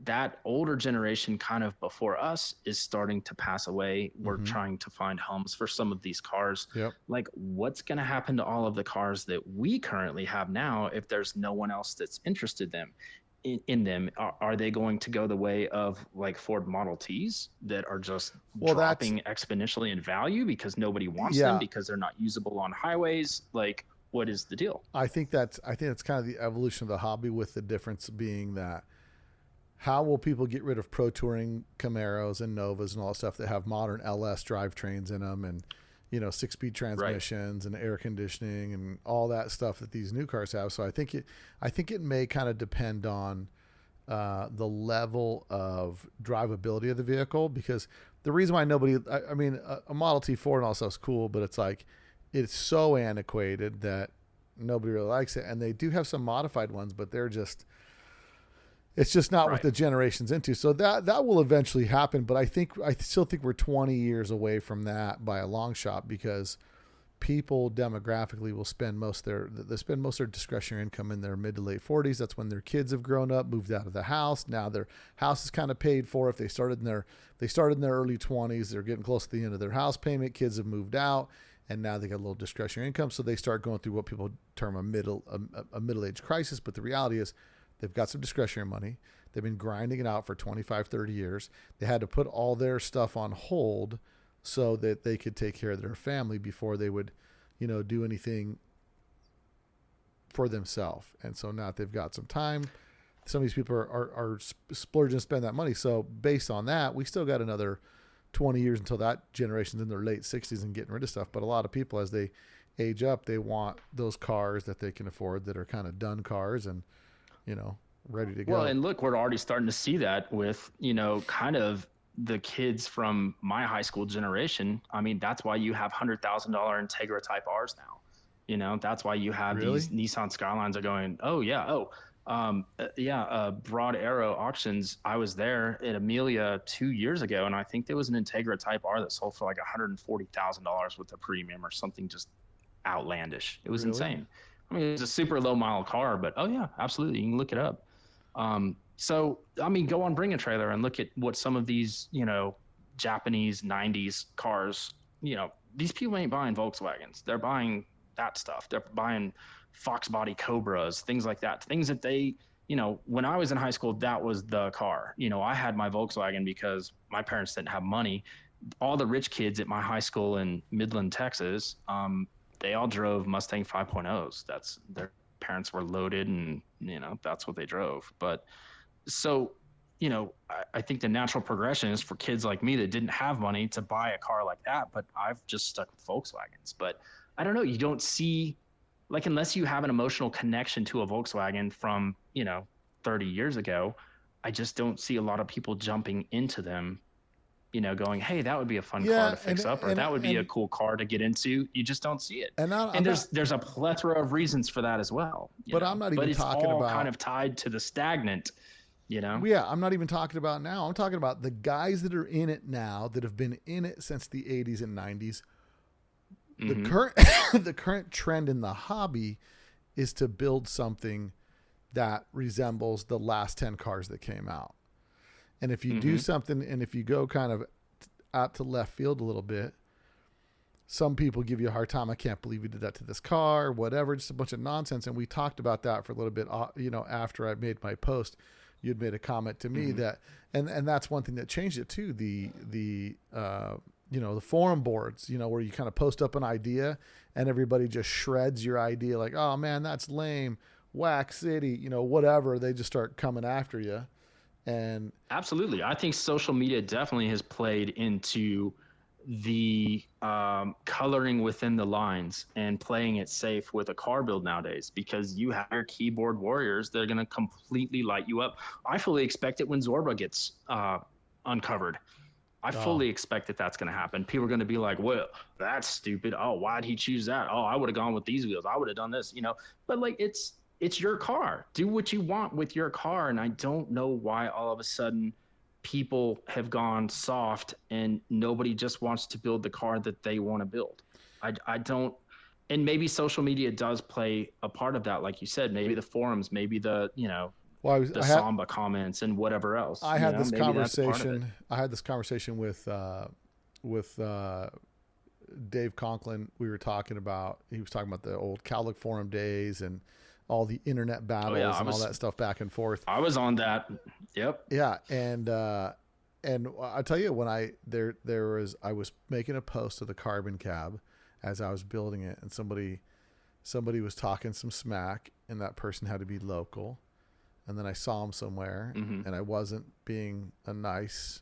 that older generation kind of before us is starting to pass away. We're trying to find homes for some of these cars. Yep. Like, what's going to happen to all of the cars that we currently have now if there's no one else that's interested in them? Are they going to go the way of like Ford Model Ts that are just dropping exponentially in value because nobody wants them because they're not usable on highways? Like, what is the deal? I think that's kind of the evolution of the hobby, with the difference being that how will people get rid of Pro Touring Camaros and Novas and all that stuff that have modern LS drivetrains in them, and 6-speed transmissions and air conditioning and all that stuff that these new cars have. So I think it may kind of depend on the level of drivability of the vehicle, because the reason why a Model T Ford and all stuff is cool, but it's like, it's so antiquated that nobody really likes it. And they do have some modified ones, but it's just not what the generation's into. So that will eventually happen. But I still think we're 20 years away from that by a long shot, because people demographically will spend most of their discretionary income in their mid to late 40s. That's when their kids have grown up, moved out of the house. Now their house is kind of paid for. If they started in their early 20s, they're getting close to the end of their house payment. Kids have moved out, and now they got a little discretionary income. So they start going through what people term a middle-age crisis. But the reality is they've got some discretionary money. They've been grinding it out for 25, 30 years. They had to put all their stuff on hold so that they could take care of their family before they would, do anything for themselves. And so now that they've got some time, some of these people are splurging to spend that money. So based on that, we still got another 20 years until that generation's in their late 60s and getting rid of stuff. But a lot of people, as they age up, they want those cars that they can afford that are kind of done cars and, ready to go. Well, and look, we're already starting to see that with, kind of the kids from my high school generation. I mean, that's why you have $100,000 Integra Type Rs now. That's why you have these Nissan Skylines are going, Broad Arrow Auctions. I was there at Amelia 2 years ago, and I think there was an Integra Type R that sold for like $140,000 with a premium or something just outlandish. It was insane. I mean, it's a super low mile car, but absolutely. You can look it up. So, I mean, go on Bring a Trailer and look at what some of these, Japanese 90s cars, these people ain't buying Volkswagens. They're buying that stuff. They're buying Fox body Cobras, things like that. Things that they, when I was in high school, that was the car. I had my Volkswagen because my parents didn't have money. All the rich kids at my high school in Midland, Texas, they all drove Mustang 5.0s. That's their parents were loaded, and that's what they drove. But so, I think the natural progression is for kids like me that didn't have money to buy a car like that. But I've just stuck with Volkswagens. But I don't know. You don't see, like, unless you have an emotional connection to a Volkswagen from 30 years ago, I just don't see a lot of people jumping into them. Going, hey, that would be a fun car to fix up, or that would be a cool car to get into. You just don't see it. And there's a plethora of reasons for that as well. But I'm not even talking about. But it's all kind of tied to the stagnant, Yeah, I'm not even talking about now. I'm talking about the guys that are in it now, that have been in it since the 80s and 90s. The current trend in the hobby is to build something that resembles the last 10 cars that came out. And if you do something, and if you go kind of out to left field a little bit, some people give you a hard time. I can't believe you did that to this car, whatever, just a bunch of nonsense. And we talked about that for a little bit, after I made my post. You'd made a comment to me that, and that's one thing that changed it too. The forum boards, where you kind of post up an idea and everybody just shreds your idea. Like, oh man, that's lame, whack city, whatever. They just start coming after you. And absolutely. I think social media definitely has played into the coloring within the lines and playing it safe with a car build nowadays, because you have your keyboard warriors. They're going to completely light you up. I fully expect it when Zorba gets uncovered. I fully expect that that's going to happen. People are going to be like, well, that's stupid. Oh, why'd he choose that? Oh, I would have gone with these wheels. I would have done this, but like, it's your car. Do what you want with your car. And I don't know why all of a sudden people have gone soft and nobody just wants to build the car that they want to build. I don't, and maybe social media does play a part of that. Like you said, maybe the forums, maybe the, Samba comments and whatever else. I had this conversation. I had this conversation with Dave Conklin. He was talking about the old Cowlick forum days and all the internet battles and all that stuff back and forth. I was on that. Yep. Yeah. And I tell you, when I was making a post of the carbon cab as I was building it, and somebody was talking some smack, and that person had to be local. And then I saw him somewhere, and I wasn't being a nice,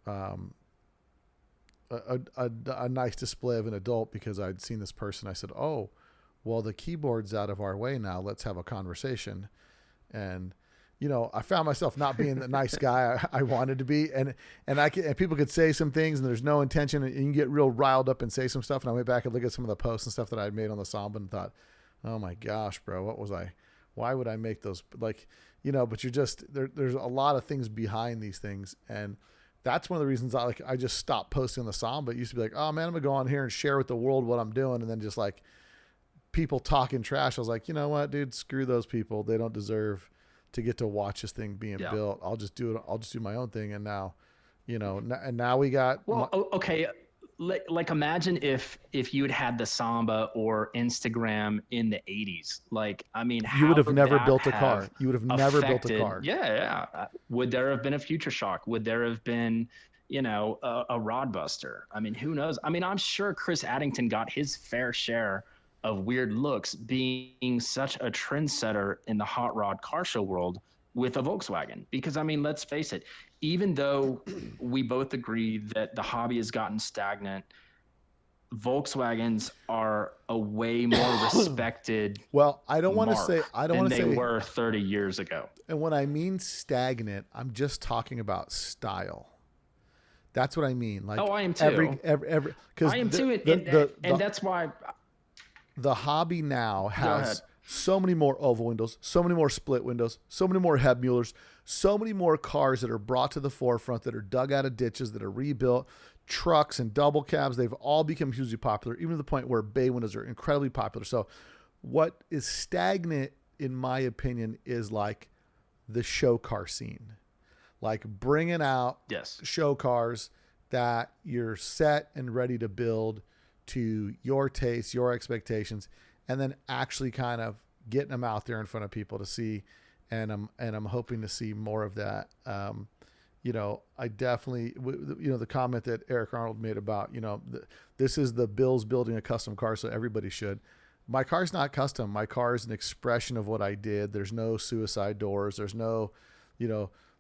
a nice display of an adult, because I'd seen this person. I said, "Oh, well, the keyboard's out of our way now. Let's have a conversation." And, I found myself not being the nice guy I wanted to be. And people could say some things and there's no intention, and you can get real riled up and say some stuff. And I went back and looked at some of the posts and stuff that I'd made on the Samba and thought, oh my gosh, bro, why would I make those? Like, but you're just, there's a lot of things behind these things. And that's one of the reasons I just stopped posting on the Samba. It used to be like, oh man, I'm gonna go on here and share with the world what I'm doing. And then just like, people talking trash. I was like, you know what, dude, screw those people. They don't deserve to get to watch this thing being built. I'll just do it. I'll just do my own thing. And now, and now we got. Well, okay. Like imagine if you had the Samba or Instagram in the 80s. Like, I mean, you would have never built a car. You would have never built a car. Yeah. Would there have been a Future Shock? Would there have been, a Rodbuster? I mean, who knows? I mean, I'm sure Chris Addington got his fair share of weird looks, being such a trendsetter in the hot rod car show world with a Volkswagen. Because, I mean, let's face it, even though we both agree that the hobby has gotten stagnant, Volkswagens are a way more respected. Well, I don't want to say they were 30 years ago. And when I mean stagnant, I'm just talking about style. That's what I mean. Like, I am too. I am too, and that's why the hobby now has so many more oval windows, so many more split windows, so many more Hebmullers, so many more cars that are brought to the forefront, that are dug out of ditches, that are rebuilt, trucks and double cabs. They've all become hugely popular, even to the point where bay windows are incredibly popular. So what is stagnant, in my opinion, is like the show car scene, like bringing out show cars that you're set and ready to build to your taste, your expectations, and then actually kind of getting them out there in front of people to see. And I'm hoping to see more of that. I definitely, the comment that Eric Arnold made about, this is the Bills building a custom car, so everybody should. My car's not custom. My car is an expression of what I did. There's no suicide doors. There's no,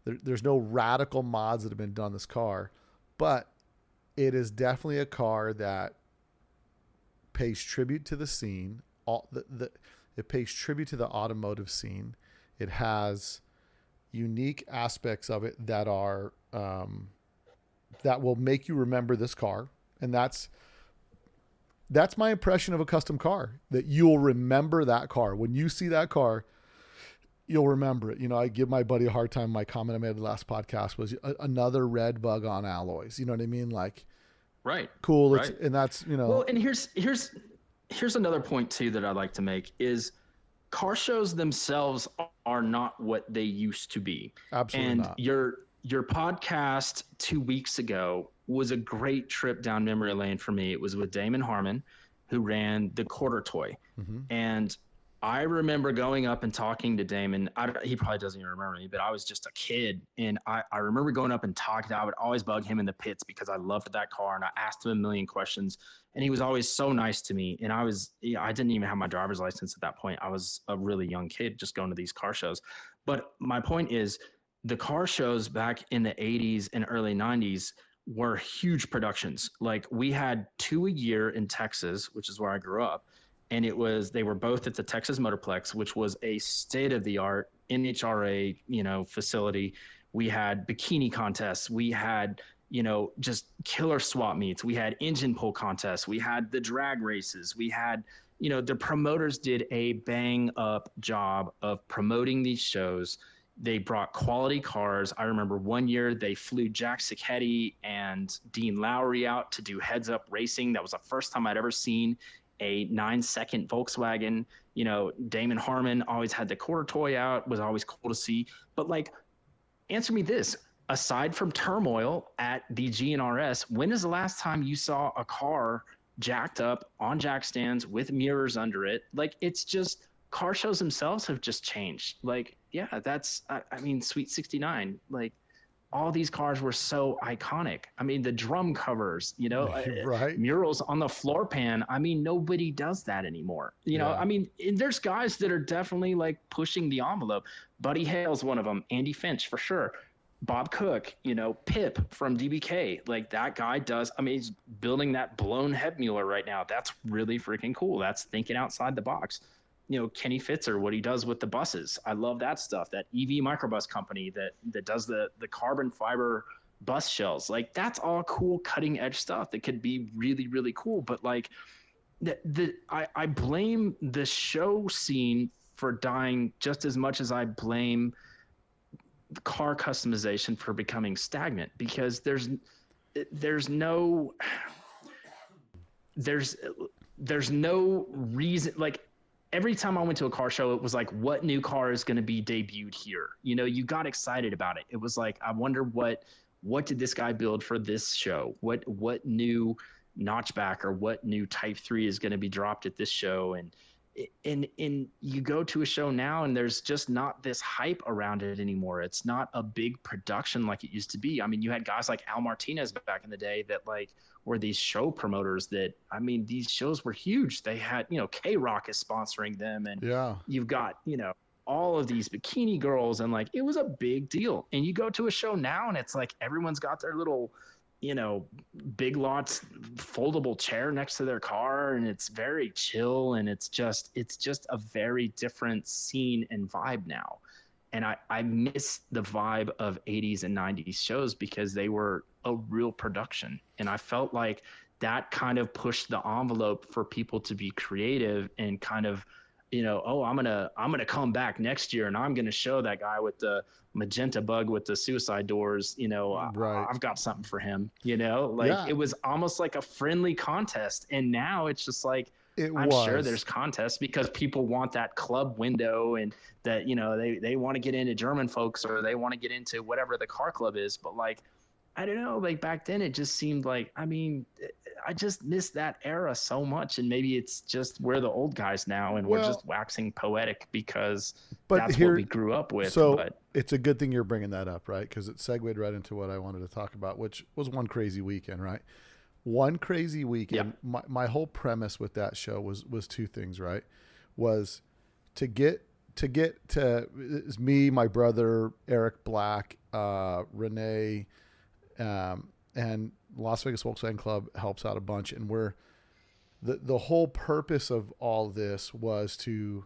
there's no radical mods that have been done on this car, but it is definitely a car that pays tribute to the scene. It pays tribute to the automotive scene. It has unique aspects of it that are that will make you remember this car, and that's my impression of a custom car. That you'll remember that car when you see that car. You'll remember it. I give my buddy a hard time. My comment I made in the last podcast was another red bug on alloys. You know what I mean? Like, right. Cool. Right. And that's, Well, and here's another point too that I'd like to make is car shows themselves are not what they used to be. Absolutely and not. your podcast 2 weeks ago was a great trip down memory lane for me. It was with Damon Harmon, who ran the Quarter Toy. Mm-hmm. And I remember going up and talking to Damon. He probably doesn't even remember me, but I was just a kid. And I remember going up and talking. I would always bug him in the pits because I loved that car. And I asked him a million questions. And he was always so nice to me. And I didn't even have my driver's license at that point. I was a really young kid just going to these car shows. But my point is, the car shows back in the 80s and early 90s were huge productions. Like, we had 2 a year in Texas, which is where I grew up. And they were both at the Texas Motorplex, which was a state-of-the-art NHRA, facility. We had bikini contests. We had, just killer swap meets. We had engine pull contests. We had the drag races. We had, the promoters did a bang-up job of promoting these shows. They brought quality cars. I remember one year they flew Jack Sicchetti and Dean Lowry out to do heads-up racing. That was the first time I'd ever seen a 9-second Volkswagen. Damon Harmon always had the Quarter Toy out, was always cool to see. But answer me this, aside from turmoil at the GNRS, when is the last time you saw a car jacked up on jack stands with mirrors under it? It's just, car shows themselves have just changed. That's, Sweet 69, all these cars were so iconic. The drum covers, right. Murals on the floor pan. Nobody does that anymore. And there's guys that are definitely pushing the envelope. Buddy Hale's one of them. Andy Finch for sure. Bob Cook, Pip from DBK. That guy does. He's building that blown head mueller right now. That's really freaking cool. That's thinking outside the box. Kenny Fitzer, what he does with the buses. I love that stuff. That EV microbus company that does the carbon fiber bus shells. That's all cool, cutting edge stuff that could be really, really cool. But I blame the show scene for dying just as much as I blame car customization for becoming stagnant, because there's no reason. Every time I went to a car show, it was what new car is going to be debuted here? You got excited about it. It was I wonder what did this guy build for this show? What new notchback or what new Type 3 is going to be dropped at this show? And you go to a show now and there's just not this hype around it anymore. It's not a big production like it used to be. You had guys like Al Martinez back in the day that were these show promoters that, these shows were huge. They had, K-Rock is sponsoring them, and you've got, all of these bikini girls, and it was a big deal. And you go to a show now and it's everyone's got their little, Big Lots foldable chair next to their car, and it's very chill, and it's just a very different scene and vibe now. And I miss the vibe of 80s and 90s shows because they were a real production. And I felt like that kind of pushed the envelope for people to be creative and kind of, I'm gonna come back next year and I'm gonna show that guy with the magenta bug with the suicide doors, right. I've got something for him. It was almost like a friendly contest. And now it's just sure there's contests because people want that club window, and that, they want to get into German folks, or they want to get into whatever the car club is. But I don't know, back then it just seemed I just miss that era so much. And maybe it's just we're the old guys now and we're just waxing poetic because that's what we grew up with. So it's a good thing you're bringing that up, right? Because it segued right into what I wanted to talk about, which was One Crazy Weekend, right? One Crazy Weekend. Yep. My whole premise with that show was two things, right? Was to get to it's me, my brother, Eric Black, Renee, and Las Vegas Volkswagen Club helps out a bunch. And the whole purpose of all this was to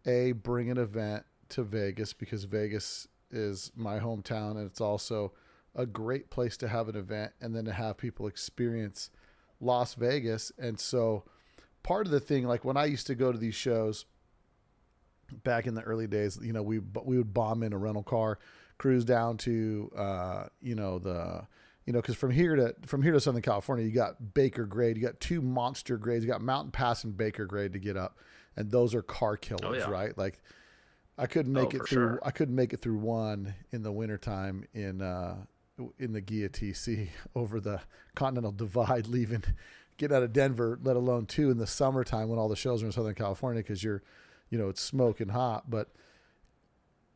bring an event to Vegas, because Vegas is my hometown and it's also a great place to have an event, and then to have people experience Las Vegas. And so part of the thing, when I used to go to these shows back in the early days, we would bomb in a rental car, cruise down to, because from here to Southern California, you got Baker Grade, you got two monster grades, you got Mountain Pass and Baker Grade to get up. And those are car killers, right? I couldn't make it through. Sure. I couldn't make it through one in the wintertime in the Gia TC over the Continental Divide, get out of Denver, let alone two in the summertime when all the shows are in Southern California because it's smoking hot. But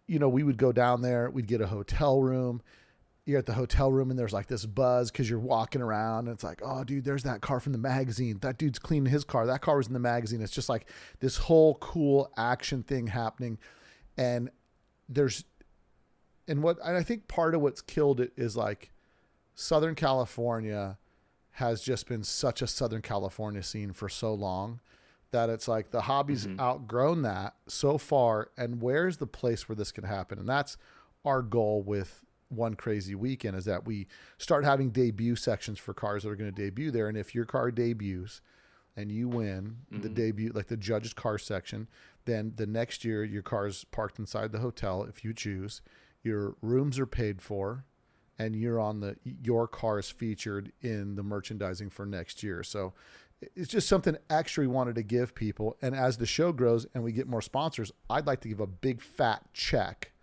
we would go down there. We'd get a hotel room. You're at the hotel room and there's like this buzz because you're walking around and it's like, oh, dude, there's that car from the magazine. That dude's cleaning his car. That car was in the magazine. It's just like this whole cool action thing happening. And I think part of what's killed it is like Southern California has just been such a Southern California scene for so long that it's like the hobby's outgrown that so far. And where's the place where this can happen? And that's our goal with One Crazy Weekend, is that we start having debut sections for cars that are going to debut there. And if your car debuts and you win the debut, like the judge's car section, then the next year your car's parked inside the hotel if you choose. Your rooms are paid for, and your car is featured in the merchandising for next year. So it's just something extra we wanted to give people. And as the show grows and we get more sponsors, I'd like to give a big fat check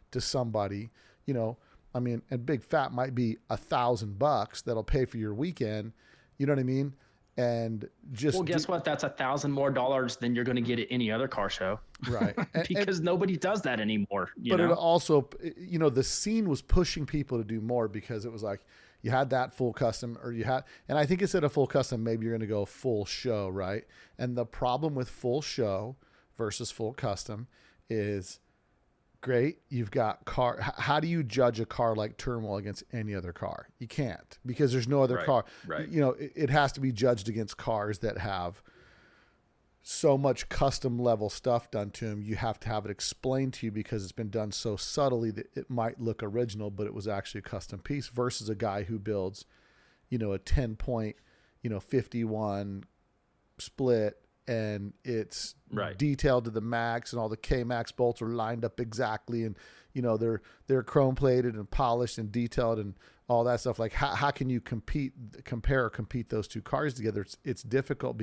to somebody, and big fat might be $1,000 that'll pay for your weekend. You know what I mean? And guess what? That's $1,000 more than you're going to get at any other car show. Right. Because nobody does that anymore. But it also, the scene was pushing people to do more because it was like you had that full custom and I think instead of full custom, maybe you're going to go full show. Right. And the problem with full show versus full custom is, great, you've got car. How do you judge a car like Turmoil against any other car? You can't, because there's no other car. Right. It has to be judged against cars that have so much custom level stuff done to them. You have to have it explained to you because it's been done so subtly that it might look original, but it was actually a custom piece, versus a guy who builds, a 10-point, 51 split, and it's detailed to the max, and all the K-Max bolts are lined up exactly. And, they're chrome plated and polished and detailed and all that stuff. Like how can you compete those two cars together? It's difficult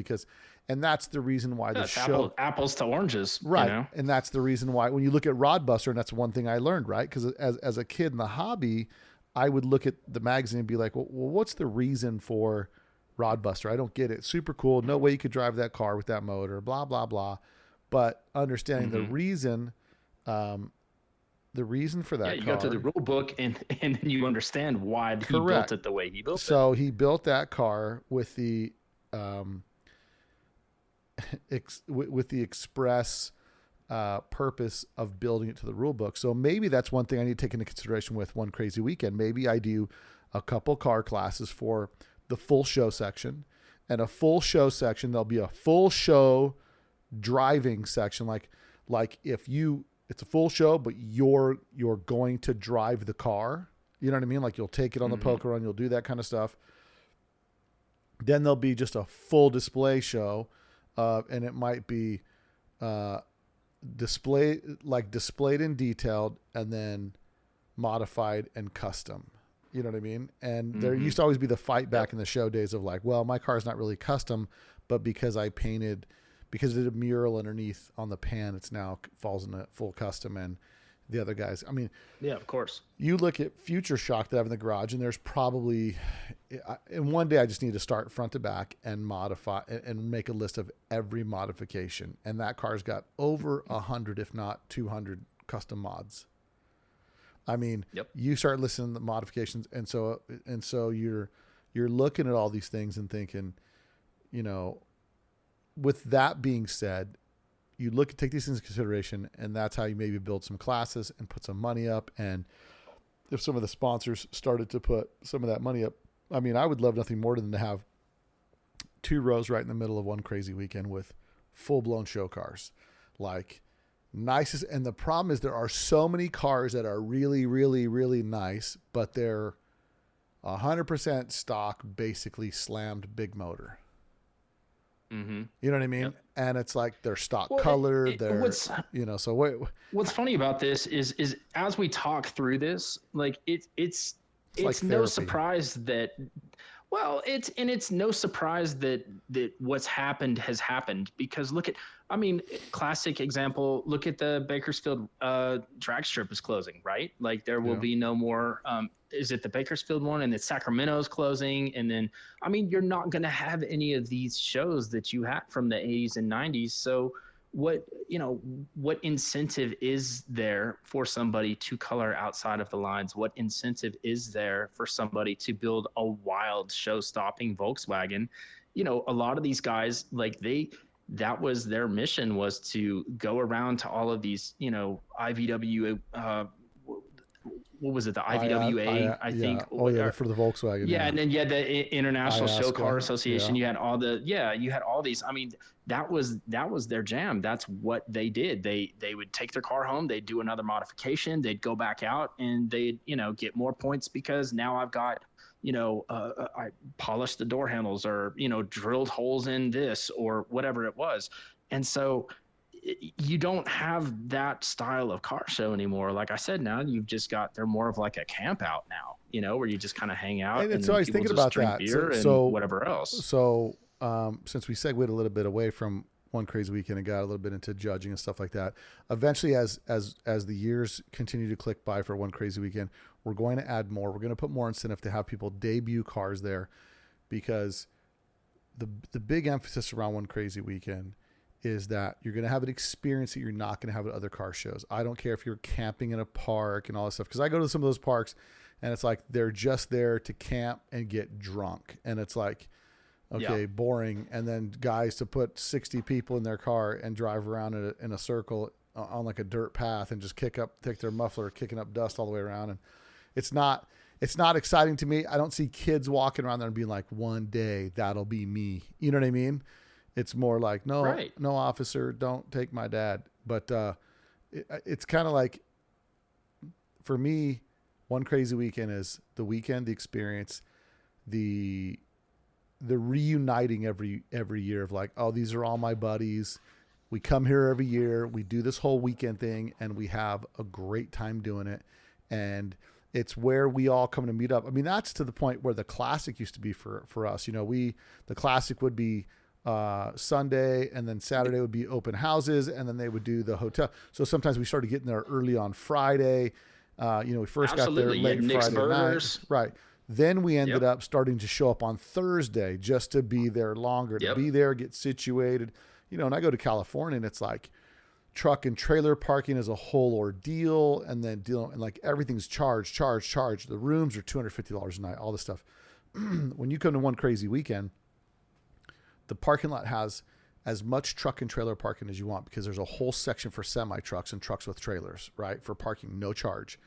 and that's the reason why the show apples to oranges, right. And that's the reason why when you look at Rodbuster, and that's one thing I learned, right? Cause as a kid in the hobby, I would look at the magazine and be like, well, what's the reason for Rodbuster? I don't get it. Super cool. No way you could drive that car with that motor, blah, blah, blah. But understanding the reason for that you car. go to the rule book and then you understand why he built it the way he built it. So he built that car with the express purpose of building it to the rule book. So maybe that's one thing I need to take into consideration with One Crazy Weekend. Maybe I do a couple car classes for the full show section, and a full show section. There'll be a full show driving section. Like it's a full show, but you're going to drive the car. You know what I mean? Like you'll take it on the poker run, you'll do that kind of stuff. Then there'll be just a full display show. And it might be, displayed and detailed, and then modified and custom. You know what I mean? And there used to always be the fight back in the show days of like, well, my car's not really custom, but because I did a mural underneath on the pan, it's now falls in a full custom. And the other guys, I mean, yeah, of course. You look at Future Shock that I have in the garage, and there's probably, and one day I just need to start front to back and modify and make a list of every modification. And that car's got over 100, if not 200 custom mods. I mean, You start listening to the modifications. And so you're looking at all these things and thinking, with that being said, you take these things into consideration, and that's how you maybe build some classes and put some money up. And if some of the sponsors started to put some of that money up, I mean, I would love nothing more than to have 2 rows right in the middle of One Crazy Weekend with full-blown show cars, like nicest. And the problem is there are so many cars that are really, really, really nice, but they're 100% stock, basically slammed big motor. Mm-hmm. You know what I mean? Yep. And it's like they're stock color. What's funny about this is as we talk through this, like it's like no therapy. surprise that, Well, it's no surprise that what's happened has happened, because classic example, look at the Bakersfield drag strip is closing, right? Like there will be no more. Is it the Bakersfield one, and then Sacramento's closing, and then you're not going to have any of these shows that you had from the 80s and 90s. So what incentive is there for somebody to color outside of the lines? What incentive is there for somebody to build a wild show-stopping Volkswagen? A lot of these guys, that was their mission, was to go around to all of these, IVW, what was it? The IVWA, I think. Oh yeah, for the Volkswagen. Yeah, and then you had the International Show Car Association. Yeah. You had all these. That was their jam. That's what they did. They would take their car home. They'd do another modification. They'd go back out and they'd get more points because now I've got I polished the door handles, or drilled holes in this, or whatever it was. And so you don't have that style of car show anymore. Like I said, now you've just got, they're more of like a camp out now, where you just kind of hang out and so I was thinking about that. Beer and whatever else. So since we segued a little bit away from One Crazy Weekend and got a little bit into judging and stuff like that, eventually as the years continue to click by for One Crazy Weekend, we're going to add more. We're going to put more incentive to have people debut cars there, because the big emphasis around One Crazy Weekend is that you're going to have an experience that you're not going to have at other car shows. I don't care if you're camping in a park and all this stuff, because I go to some of those parks and it's like they're just there to camp and get drunk, and it's like, okay, boring. And then guys to put 60 people in their car and drive around in a circle on like a dirt path and just take their muffler, kicking up dust all the way around. And it's not exciting to me. I don't see kids walking around there and being like, one day that'll be me. You know what I mean? It's more like, no, no officer, don't take my dad. But it's kind of like, for me, One Crazy Weekend is the weekend, the experience, the reuniting every year of like, oh, these are all my buddies. We come here every year. We do this whole weekend thing, and we have a great time doing it. And it's where we all come to meet up. That's to the point where the classic used to be for us. The classic would be Sunday, and then Saturday would be open houses, and then they would do the hotel. So sometimes we started getting there early on Friday. We first got there late Friday night. Right. Then we ended up starting to show up on Thursday just to be there longer, to be there, get situated. And I go to California, and it's like truck and trailer parking is a whole ordeal, and then and like everything's charged. The rooms are $250 a night, all this stuff. When you come to One Crazy Weekend, the parking lot has as much truck and trailer parking as you want, because there's a whole section for semi trucks and trucks with trailers, right? For parking, no charge.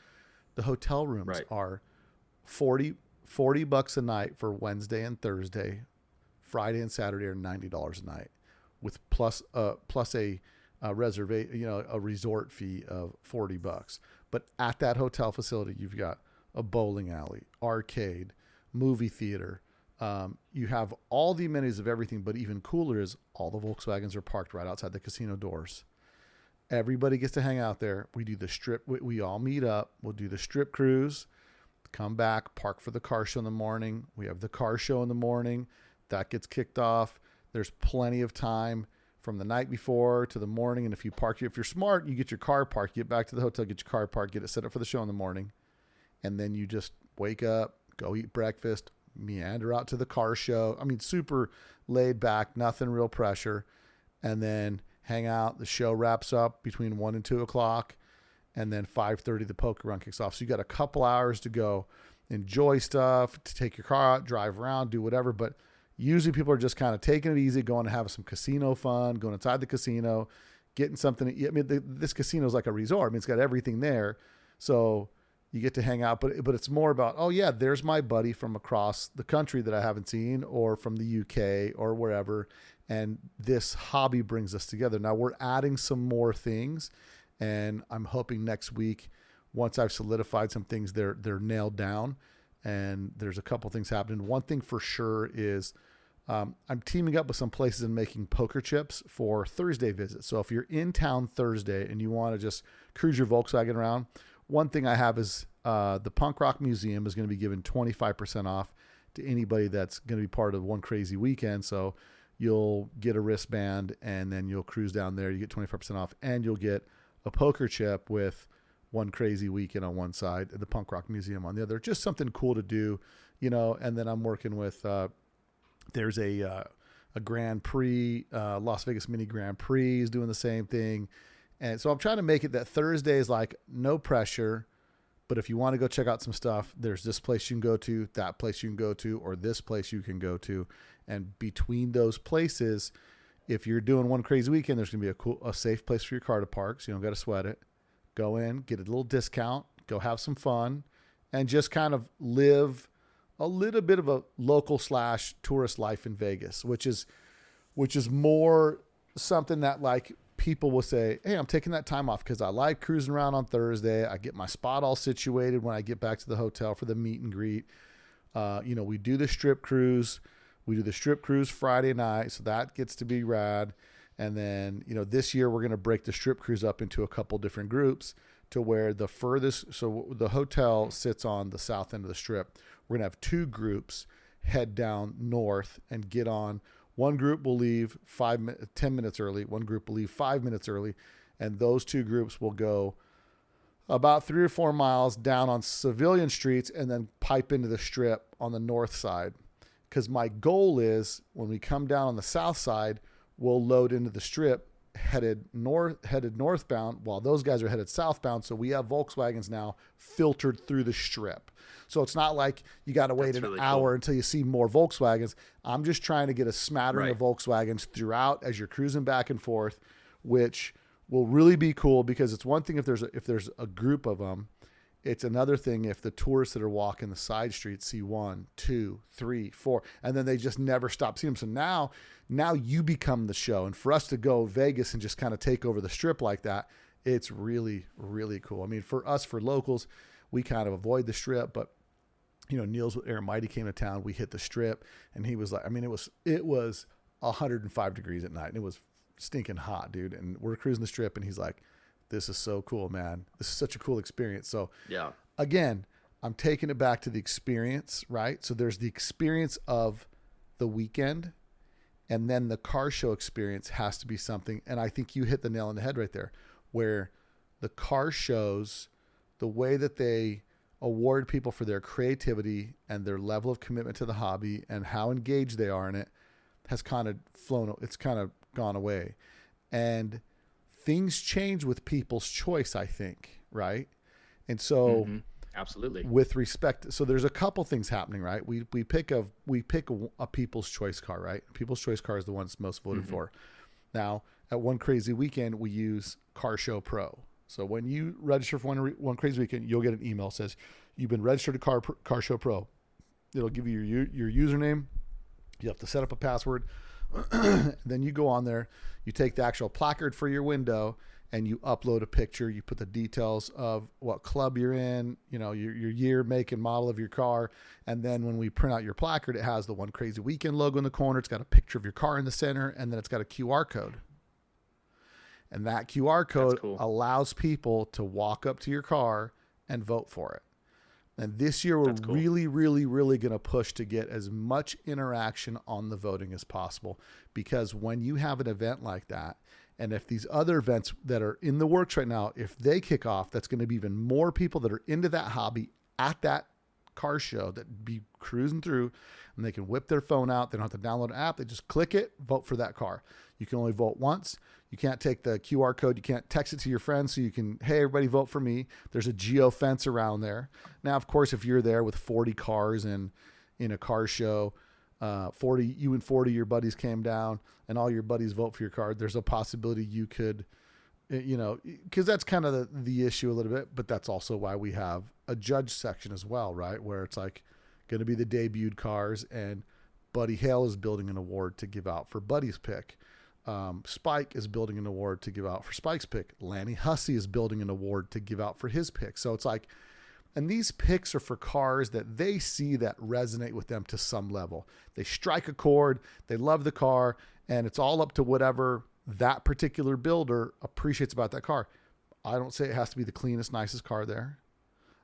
The hotel rooms are $40 a night for Wednesday and Thursday. Friday and Saturday are $90 a night, with plus a reservation, a resort fee of $40. But at that hotel facility, you've got a bowling alley, arcade, movie theater. You have all the amenities of everything, but even cooler is all the Volkswagens are parked right outside the casino doors. Everybody gets to hang out there. We do the strip. We all meet up. We'll do the strip cruise, come back, park for the car show in the morning. We have the car show in the morning. That gets kicked off. There's plenty of time from the night before to the morning. And if you're smart, you get your car parked, get back to the hotel, get your car parked, get it set up for the show in the morning. And then you just wake up, go eat breakfast, meander out to the car show. Super laid back, nothing real pressure. And then hang out. The show wraps up between 1 and 2 o'clock. And then 5:30, the poker run kicks off. So you got a couple hours to go enjoy stuff, to take your car out, drive around, do whatever. But usually people are just kind of taking it easy, going to have some casino fun, going inside the casino, getting something to eat. This casino is like a resort. It's got everything there. So you get to hang out, but it's more about, oh yeah, there's my buddy from across the country that I haven't seen, or from the UK or wherever. And this hobby brings us together. Now we're adding some more things, and I'm hoping next week, once I've solidified some things, they're nailed down, and there's a couple things happening. One thing for sure is I'm teaming up with some places and making poker chips for Thursday visits. So if you're in town Thursday and you want to just cruise your Volkswagen around, one thing I have is the Punk Rock Museum is going to be given 25% off to anybody that's going to be part of One Crazy Weekend. So you'll get a wristband and then you'll cruise down there. You get 25% off and you'll get a poker chip with One Crazy Weekend on one side and the Punk Rock Museum on the other. Just something cool to do, you know. And then I'm working with, there's a Grand Prix, Las Vegas Mini Grand Prix is doing the same thing. And so I'm trying to make it that Thursday is like no pressure, but if you want to go check out some stuff, there's this place you can go to, that place you can go to, or this place you can go to. And between those places, if you're doing One Crazy Weekend, there's going to be a safe place for your car to park. So you don't got to sweat it. Go in, get a little discount, go have some fun, and just kind of live a little bit of a local / tourist life in Vegas, which is more something that like people will say, hey, I'm taking that time off because I like cruising around on Thursday. I get my spot all situated when I get back to the hotel for the meet and greet. You know, we do the strip cruise. We do the strip cruise Friday night. So that gets to be rad. And then, you know, this year we're going to break the strip cruise up into a couple different groups to where the furthest, so the hotel sits on the south end of the strip. We're going to have 2 groups head down north and get on. One group will leave 10 minutes early. One group will leave 5 minutes early. And those 2 groups will go about 3 or 4 miles down on civilian streets and then pipe into the strip on the north side. Because my goal is when we come down on the south side, we'll load into the strip headed northbound while those guys are headed southbound. So we have Volkswagens now filtered through the strip. So it's not like you got to wait an hour until you see more Volkswagens. I'm just trying to get a smattering of Volkswagens throughout as you're cruising back and forth, which will really be cool because it's one thing if there's a group of them. It's another thing if the tourists that are walking the side streets see 1, 2, 3, 4, and then they just never stop seeing them. So now you become the show. And for us to go Vegas and just kind of take over the strip like that, it's really, really cool. I mean, for us, for locals, we kind of avoid the strip, but you know, Niels with Air Mighty came to town. We hit the strip and he was like, I mean, it was 105 degrees at night and it was stinking hot, dude. And we're cruising the strip and he's like, this is so cool, man. This is such a cool experience. So yeah, again, I'm taking it back to the experience, right? So there's the experience of the weekend and then the car show experience has to be something. And I think you hit the nail on the head right there where the car shows, the way that they award people for their creativity and their level of commitment to the hobby and how engaged they are in it has kind of it's kind of gone away. And things change with people's choice, I think. Right. And so absolutely with respect, so there's a couple things happening, right? We pick a people's choice car, right? People's choice car is the one that's most voted for. Now at One Crazy Weekend, we use Car Show Pro. So when you register for One Crazy Weekend, you'll get an email that says you've been registered to Car Show Pro. It'll give you your username. You have to set up a password. Then you go on there. You take the actual placard for your window and you upload a picture. You put the details of what club you're in, you know, your year, make, and model of your car. And then when we print out your placard, it has the One Crazy Weekend logo in the corner. It's got a picture of your car in the center, and then it's got a QR code. And that QR code allows people to walk up to your car and vote for it. And this year, we're really, really, really going to push to get as much interaction on the voting as possible. Because when you have an event like that, and if these other events that are in the works right now, if they kick off, that's going to be even more people that are into that hobby at that car show that be cruising through, and they can whip their phone out. They don't have to download an app. They just click it, vote for that car. You can only vote once. You can't take the QR code. You can't text it to your friends so you can, hey, everybody vote for me. There's a geo fence around there. Now, of course, if you're there with 40 cars in a car show, 40 you and 40 your buddies came down and all your buddies vote for your car, there's a possibility you could, you know, because that's kind of the issue a little bit, but that's also why we have a judge section as well, right? Where it's like going to be the debuted cars, and Buddy Hale is building an award to give out for Buddy's pick. Spike is building an award to give out for Spike's pick. Lanny Hussey is building an award to give out for his pick. So it's like, and these picks are for cars that they see that resonate with them to some level. They strike a chord, they love the car, and it's all up to whatever that particular builder appreciates about that car. I don't say it has to be the cleanest, nicest car there.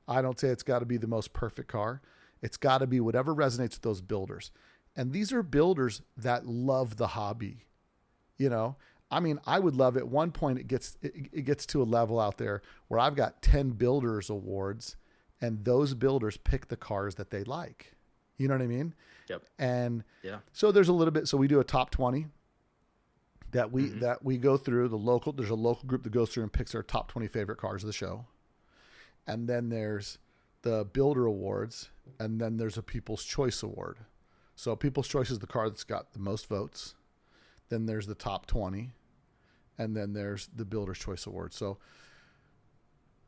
I don't say it's got to be the most perfect car. It's got to be whatever resonates with those builders. And these are builders that love the hobby. You know, I mean, I would love at one point it gets to a level out there where I've got 10 builders awards and those builders pick the cars that they like. You know what I mean? Yep. And so there's a little bit, so we do a top 20 that we go through there's a local group that goes through and picks our top 20 favorite cars of the show. And then there's the builder awards, and then there's a People's Choice Award. So People's Choice is the car that's got the most votes. Then there's the top 20, and then there's the Builder's Choice Award. So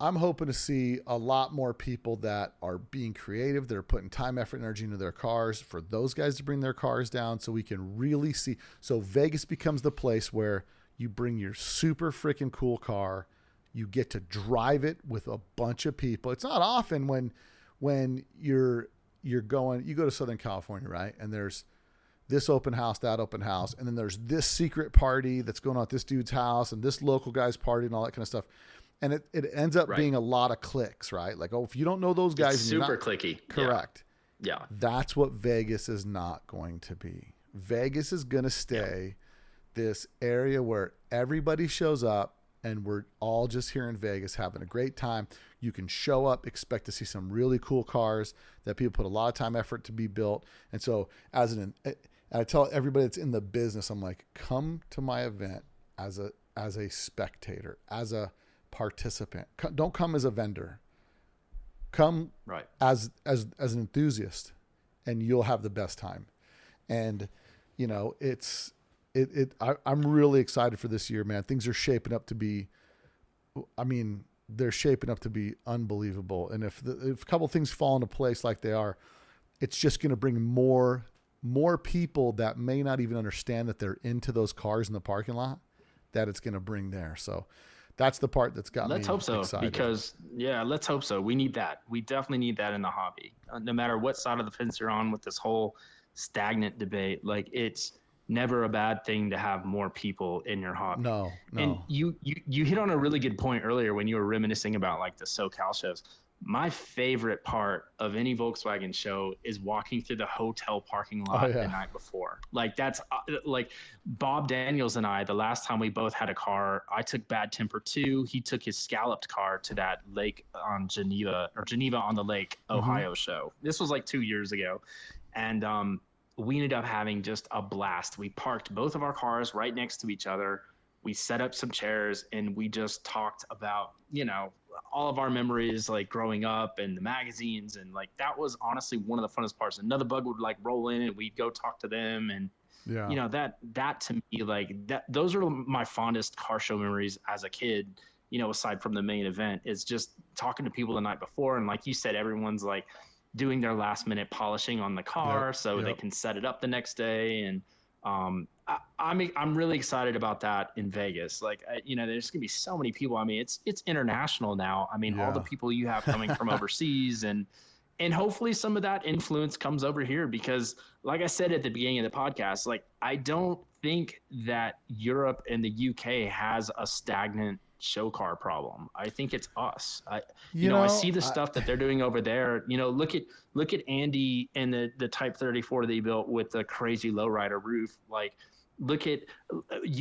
I'm hoping to see a lot more people that are being creative, that are putting time, effort, and energy into their cars, for those guys to bring their cars down so we can really see. So Vegas becomes the place where you bring your super freaking cool car. You get to drive it with a bunch of people. It's not often when you go to Southern California, right? And there's this open house, that open house, and then there's this secret party that's going on at this dude's house and this local guy's party and all that kind of stuff. And it ends up being a lot of clicks, right? Like, if you don't know those guys, it's super clicky. Correct. Yeah. That's what Vegas is not going to be. Vegas is going to stay this area where everybody shows up and we're all just here in Vegas having a great time. You can show up, expect to see some really cool cars that people put a lot of time, effort to be built. And so I tell everybody that's in the business, I'm like, come to my event as a spectator, as a participant. Don't come as a vendor. Come as an enthusiast, and you'll have the best time. And you know, I'm really excited for this year, man. Things are shaping up to be, they're shaping up to be unbelievable. And if a couple of things fall into place like they are, it's just going to bring more people that may not even understand that they're into those cars in the parking lot, that it's going to bring there. So that's the part that's got me excited. Let's hope so, because let's hope so. We need that. We definitely need that in the hobby. No matter what side of the fence you're on with this whole stagnant debate, like, it's never a bad thing to have more people in your hobby. No. And you hit on a really good point earlier when you were reminiscing about like the SoCal shows. My favorite part of any Volkswagen show is walking through the hotel parking lot the night before. Like, that's like Bob Daniels and I, the last time we both had a car, I took Bad Temper 2. He took his scalloped car to that lake on Geneva on the Lake, Ohio show. This was like 2 years ago. And we ended up having just a blast. We parked both of our cars right next to each other. We set up some chairs and we just talked about, you know, all of our memories, like growing up and the magazines. And like, that was honestly one of the funnest parts. Another bug would like roll in and we'd go talk to them. And, you know, that to me, like those are my fondest car show memories as a kid, you know, aside from the main event, is just talking to people the night before. And like you said, everyone's like doing their last minute polishing on the car so they can set it up the next day. And I'm really excited about that in Vegas. Like, you know, there's gonna be so many people. I mean, it's international now. I mean, all the people you have coming from overseas, and hopefully some of that influence comes over here, because like I said at the beginning of the podcast, like, I don't think that Europe and the UK has a stagnant show car problem. I think it's us. I see the stuff that they're doing over there. You know, look at Andy and the Type 34 that he built with the crazy lowrider roof. Like, look at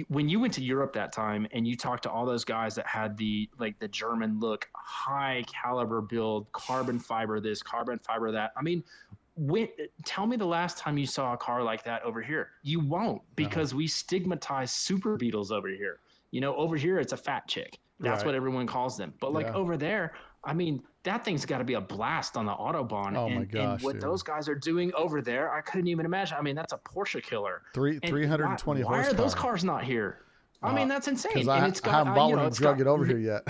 when you went to Europe that time and you talked to all those guys that had the German look, high caliber build, carbon fiber this, carbon fiber that. I mean, tell me the last time you saw a car like that over here. You won't, because we stigmatize super Beetles over here. You know, over here, it's a fat chick. That's what everyone calls them. But like over there, I mean, that thing's got to be a blast on the Autobahn. My gosh, and what those guys are doing over there, I couldn't even imagine. I mean, that's a Porsche killer. 320 horsepower. Why are those cars not here? I mean, that's insane. Because I haven't bought one and drug it over here yet.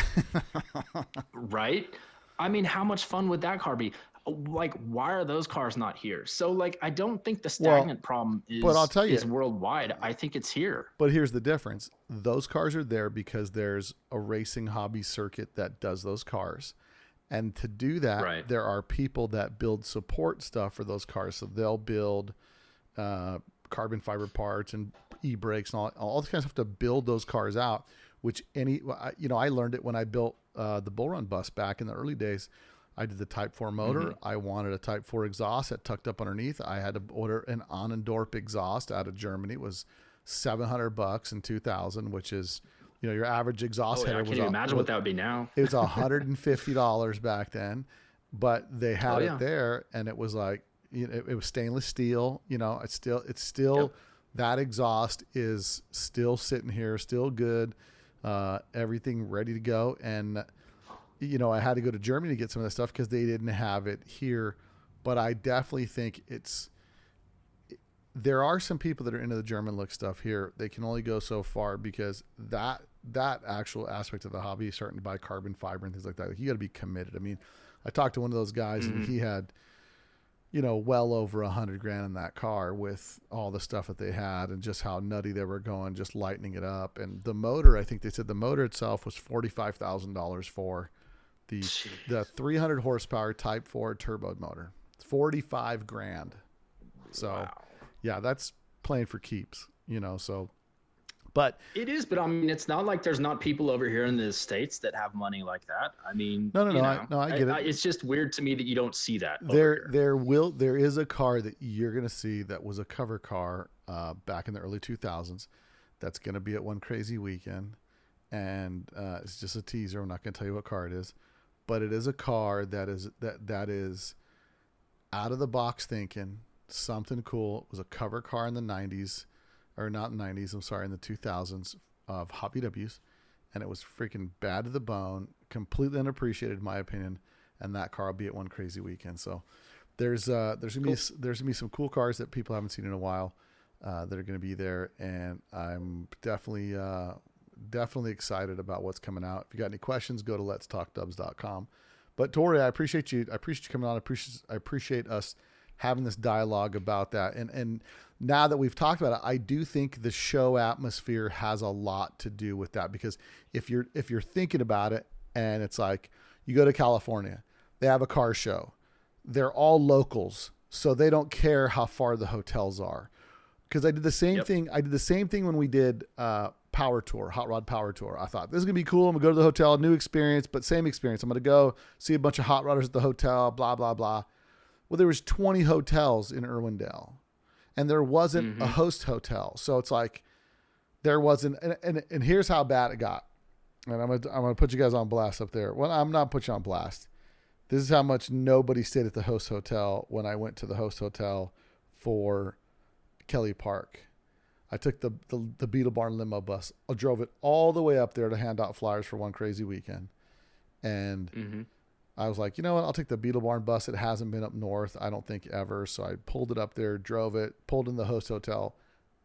Right? I mean, how much fun would that car be? Like, why are those cars not here? So, like, I don't think the stagnant problem is, but I'll tell you, is worldwide. I think it's here. But here's the difference. Those cars are there because there's a racing hobby circuit that does those cars. And to do that, there are people that build support stuff for those cars. So they'll build carbon fiber parts and e-brakes and all this kind of stuff to build those cars out, which I learned it when I built the Bull Run bus back in the early days. I did the Type 4 motor. I wanted a Type 4 exhaust that tucked up underneath. I had to order an Onendorp exhaust out of Germany. It was $700 in 2000, which is, your average exhaust header I was. can't even imagine what that would be now. It was $150 back then, but they had it there, and it was like, it was stainless steel. It's still that exhaust is still sitting here, still good, everything ready to go. And I had to go to Germany to get some of that stuff because they didn't have it here. But I definitely think there are some people that are into the German look stuff here. They can only go so far because that actual aspect of the hobby, starting to buy carbon fiber and things like that, you got to be committed. I mean, I talked to one of those guys and he had, well over $100,000 in that car with all the stuff that they had and just how nutty they were going, just lightening it up. And the motor, I think they said the motor itself was $45,000 for the 300 horsepower Type 4 turbo motor. $45,000. So yeah, that's playing for keeps, so, but it is, but I mean, it's not like there's not people over here in the States that have money like that. I mean, I get it. It's just weird to me that you don't see that. There is a car that you're going to see that was a cover car back in the early 2000s. That's going to be at one crazy weekend. And it's just a teaser. I'm not going to tell you what car it is, but it is a car that is out of the box thinking, something cool. It was a cover car in the 90s, or not in the 90s, I'm sorry, in the 2000s of Hot VWs, and it was freaking bad to the bone, completely unappreciated in my opinion, and that car will be at one crazy weekend. So there's gonna be some cool cars that people haven't seen in a while that are gonna be there, and I'm definitely excited about what's coming out. If you got any questions, go to letstalkdubs.com. But Tori, I appreciate you coming on. I appreciate us having this dialogue about that. And now that we've talked about it, I do think the show atmosphere has a lot to do with that, because if you're thinking about it, and it's like you go to California, they have a car show. They're all locals, so they don't care how far the hotels are. Because I did the same thing. I did the same thing when we did Power Tour, Hot Rod Power Tour. I thought this is gonna be cool. I'm gonna go to the hotel, new experience, but same experience. I'm gonna go see a bunch of hot rodders at the hotel, blah blah blah. Well, there was 20 hotels in Irwindale, and there wasn't a host hotel. So it's like there wasn't, and here's how bad it got. And I'm gonna put you guys on blast up there. Well, I'm not putting you on blast. This is how much nobody stayed at the host hotel when I went to the host hotel for Kelly Park. I took the Beetle Barn limo bus. I drove it all the way up there to hand out flyers for one crazy weekend. And I was like, you know what? I'll take the Beetle Barn bus. It hasn't been up north, I don't think, ever. So I pulled it up there, drove it, pulled in the host hotel.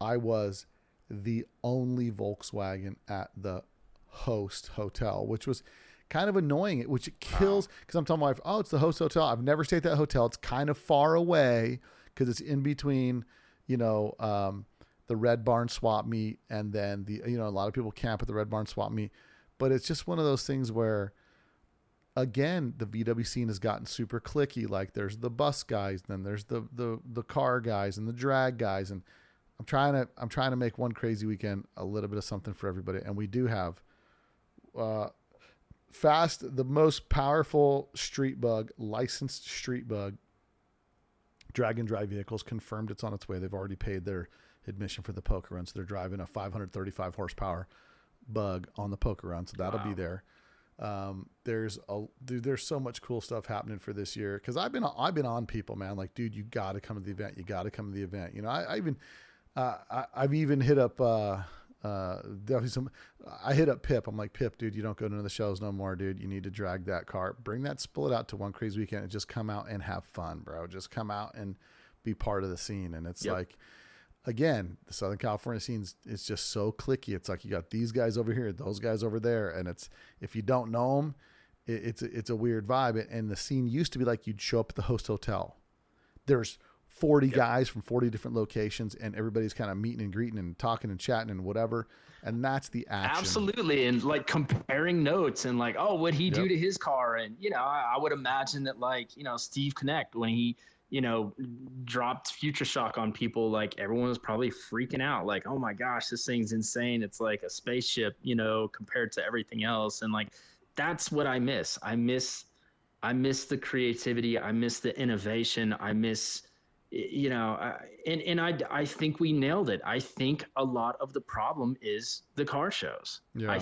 I was the only Volkswagen at the host hotel, which was kind of annoying, which it kills, because I'm telling my wife, oh, it's the host hotel. I've never stayed at that hotel. It's kind of far away because it's in between, the Red Barn swap meet and then a lot of people camp at the Red Barn swap meet. But it's just one of those things where, again, the VW scene has gotten super cliquey. Like there's the bus guys, then there's the car guys and the drag guys. And I'm trying to make one crazy weekend a little bit of something for everybody. And we do have the most powerful street bug, licensed street bug, drag and drive vehicles, confirmed it's on its way. They've already paid their admission for the poker run. So they're driving a 535 horsepower bug on the poker run. So that'll be there. There's so much cool stuff happening for this year. Cause I've been on people, man, like, dude, you got to come to the event. You got to come to the event. I've even hit up, definitely I hit up Pip. I'm like, Pip, dude, you don't go to the shows no more, dude. You need to drag that car, bring that split out to one crazy weekend and just come out and have fun, bro. Just come out and be part of the scene. And it's like, again, the Southern California scene is just so cliquey. It's like you got these guys over here, those guys over there, and it's, if you don't know them, it's a weird vibe. And the scene used to be like you'd show up at the host hotel. There's 40 guys from 40 different locations, and everybody's kind of meeting and greeting and talking and chatting and whatever. And that's the action. Absolutely. And like comparing notes and like, oh, what'd he do to his car? And, I would imagine that Steve Connect, when he, dropped Future Shock on people, like everyone was probably freaking out. Like, oh my gosh, this thing's insane. It's like a spaceship, compared to everything else. And like, that's what I miss. I miss I miss the creativity. I miss the innovation. I miss, I think we nailed it. I think a lot of the problem is the car shows. Yeah. I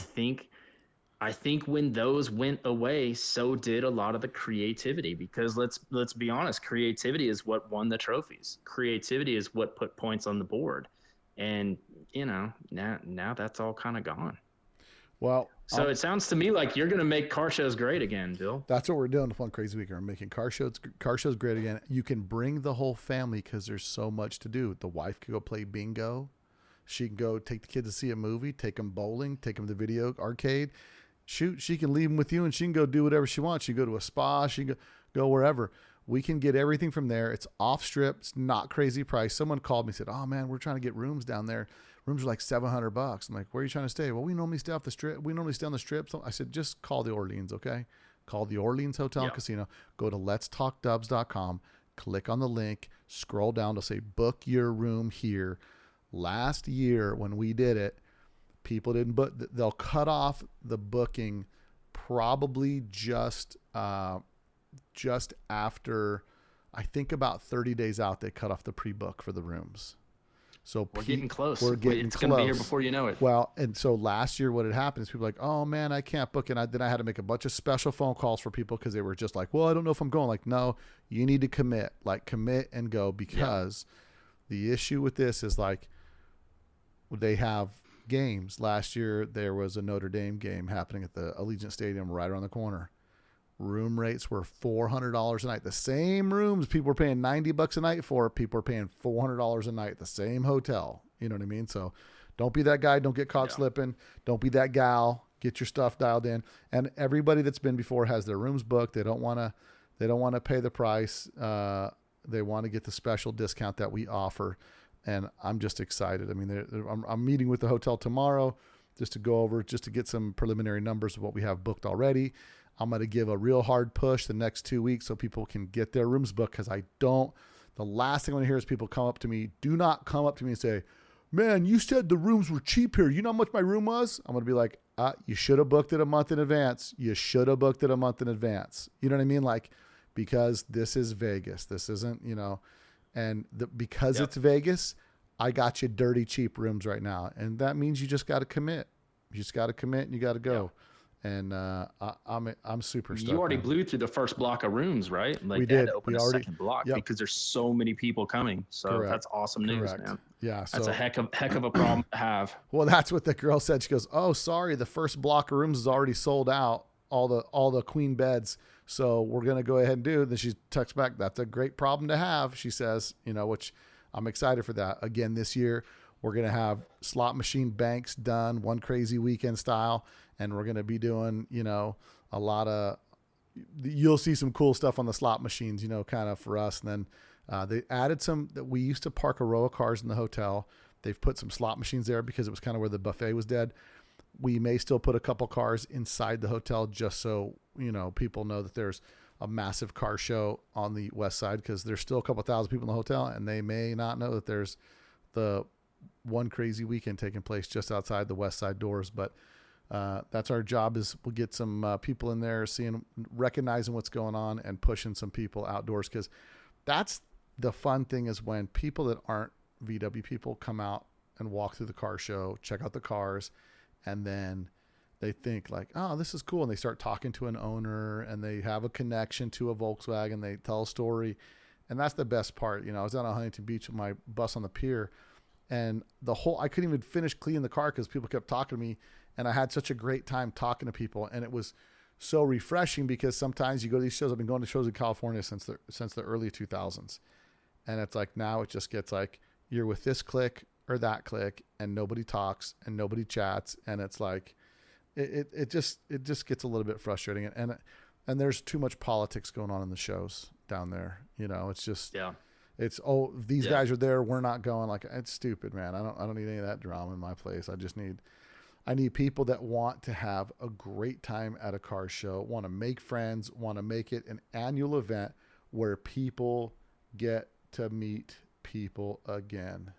think when those went away, so did a lot of the creativity, because let's be honest, creativity is what won the trophies. Creativity is what put points on the board. And, now that's all kind of gone. Well, So it sounds to me like you're going to make car shows great again, Bill. that's what we're doing with One Crazy Weekend. We're making car shows great again. You can bring the whole family because there's so much to do. The wife can go play bingo. She can go take the kids to see a movie, take them bowling, take them to the video arcade. Shoot, she can leave them with you and she can go do whatever she wants. She can go to a spa. She can go wherever. We can get everything from there. It's off strip. It's not crazy price. Someone called me and said, "Oh man, we're trying to get rooms down there. Rooms are like $700." I'm like, "Where are you trying to stay?" "Well, we normally stay off the strip. We normally stay on the strip." So I said, "Just call the Orleans, okay? Call the Orleans Hotel and Casino. Go to letstalkdubs.com. Click on the link. Scroll down to say book your room here." Last year when we did it, people didn't book. They'll cut off the booking probably just after, I think about 30 days out, they cut off the pre-book for the rooms. So we're getting close. We're getting it's close. going to be here before you know it. Well, and so last year what had happened is people were like, "Oh man, I can't book it." Then I had to make a bunch of special phone calls for people because they were just like, "Well, I don't know if I'm going." Like, no, you need to commit and go, because the issue with this is like they have games. Last year there was a Notre Dame game happening at the Allegiant Stadium right around the corner. Room rates were $400 a night. The same rooms people were paying $90 a night for, people were paying $400 a night at the same hotel. You know what I mean? So don't be that guy. Don't get caught slipping. Don't be that gal. Get your stuff dialed in. And everybody that's been before has their rooms booked. They don't want to pay the price. They want to get the special discount that we offer. And I'm just excited. I mean, I'm meeting with the hotel tomorrow just to get some preliminary numbers of what we have booked already. I'm going to give a real hard push the next 2 weeks so people can get their rooms booked, because the last thing I want to hear is people come up to me. Do not come up to me and say, "Man, you said the rooms were cheap here. You know how much my room was?" I'm going to be like, "You should have booked it a month in advance. You should have booked it a month in advance." You know what I mean? Like, because this is Vegas. This isn't, because it's Vegas, I got you dirty cheap rooms right now. And that means you just got to commit. You just got to commit and you got to go. Yep. And I'm super stoked. You already blew through the first block of rooms, right? Like, we did. Had to open a second block because there's so many people coming. So Correct. That's awesome news, man. Yeah, that's a heck of a problem to have. Well, that's what the girl said. She goes, "Oh, sorry, the first block of rooms is already sold out. All the queen beds. So we're gonna go ahead and do." Then she texts back, "That's a great problem to have," she says. Which I'm excited for that. Again, this year we're gonna have slot machine banks done, One Crazy Weekend style. And we're going to be doing, a lot of, you'll see some cool stuff on the slot machines, kind of for us. And then they added we used to park a row of cars in the hotel. They've put some slot machines there because it was kind of where the buffet was dead. We may still put a couple cars inside the hotel just so, people know that there's a massive car show on the west side, because there's still a couple thousand people in the hotel and they may not know that there's the One Crazy Weekend taking place just outside the west side doors. But that's our job, is we'll get some people in there recognizing what's going on and pushing some people outdoors, because that's the fun thing, is when people that aren't VW people come out and walk through the car show, check out the cars, and then they think like, "Oh, this is cool." And they start talking to an owner and they have a connection to a Volkswagen. They tell a story. And that's the best part. I was out on Huntington Beach with my bus on the pier, and I couldn't even finish cleaning the car because people kept talking to me. And I had such a great time talking to people, and it was so refreshing, because sometimes you go to these shows. I've been going to shows in California since the early 2000s, and it's like now it just gets like you're with this clique or that clique, and nobody talks and nobody chats, and it's like it just gets a little bit frustrating, and there's too much politics going on in the shows down there. It's just it's these guys are there, we're not going. Like, it's stupid, man. I don't need any of that drama in my place. I need people that want to have a great time at a car show, want to make friends, want to make it an annual event where people get to meet people again,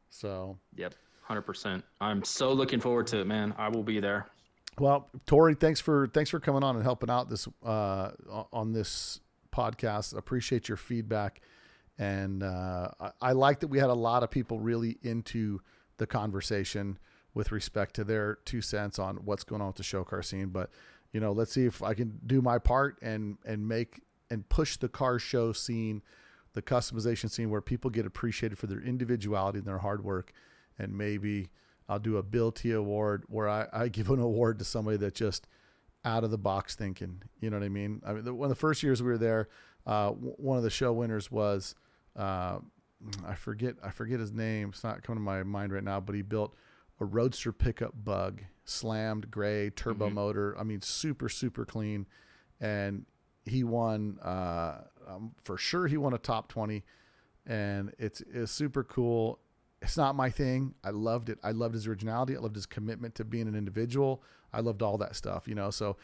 So. Yep, 100%. I'm so looking forward to it, man. I will be there. Well, Tori, thanks for coming on and helping out this on this podcast. Appreciate your feedback, and I like that we had a lot of people really into the conversation with respect to their 2 cents on what's going on with the show car scene. But let's see if I can do my part and make and push the car show scene, the customization scene, where people get appreciated for their individuality and their hard work, and maybe I'll do a Bill T award where I give an award to somebody that's just out of the box thinking. You know what I mean? I mean, one of the first years we were there, one of the show winners was, I forget his name. It's not coming to my mind right now, but he built a Roadster pickup bug, slammed gray turbo motor. I mean, super, super clean. And he won, for sure he won a top 20, and it's super cool. It's not my thing. I loved it. I loved his originality. I loved his commitment to being an individual. I loved all that stuff, so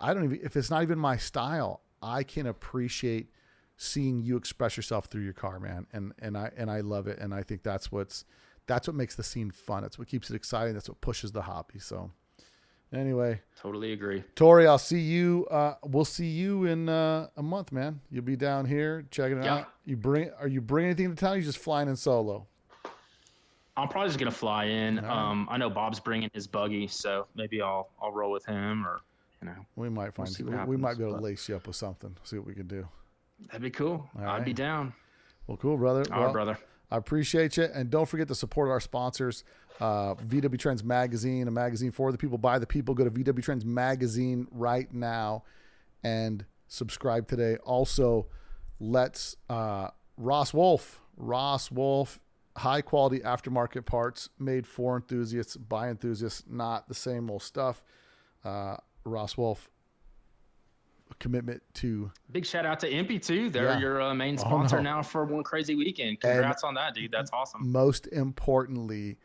I don't even, if it's not even my style, I can appreciate seeing you express yourself through your car, man. And I love it. And I think that's what makes the scene fun. That's what keeps it exciting. That's what pushes the hobby. So anyway, totally agree. Tori, I'll see you. We'll see you in a month, man. You'll be down here checking it out. Are you bringing anything to town? Or you just flying in solo? I'm probably just gonna fly in. I know Bob's bringing his buggy, so maybe I'll roll with him, or we might find we might be able to lace you up with something. See what we can do. That'd be cool. I'd be down. Well, cool, brother. All right, brother. I appreciate you, and don't forget to support our sponsors. VW Trends Magazine, a magazine for the people, by the people. Go to VW Trends Magazine right now and subscribe today. Also, let's Ross Wolf. High quality aftermarket parts made for enthusiasts by enthusiasts, not the same old stuff. Ross Wolf, a commitment to. Big shout out to MP too. They're your main sponsor now for One Crazy Weekend. Congrats on that, dude. That's awesome. Most importantly,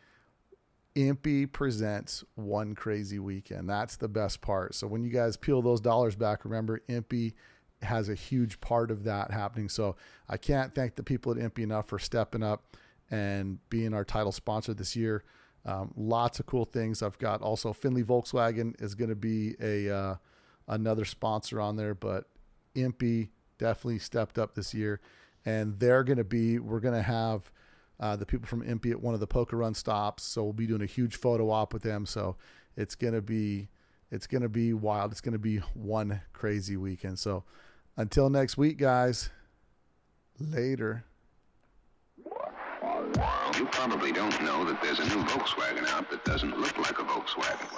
Impy presents One Crazy Weekend. That's the best part. So when you guys peel those dollars back, remember Impy has a huge part of that happening. So I can't thank the people at Impy enough for stepping up and being our title sponsor this year. Lots of cool things. I've got also Findlay Volkswagen is going to be another sponsor on there, but Impy definitely stepped up this year, and we're going to have the people from Impy at one of the Poker Run stops. So we'll be doing a huge photo op with them. So it's going to be wild. It's going to be one crazy weekend. So until next week, guys, later. You probably don't know that there's a new Volkswagen out that doesn't look like a Volkswagen.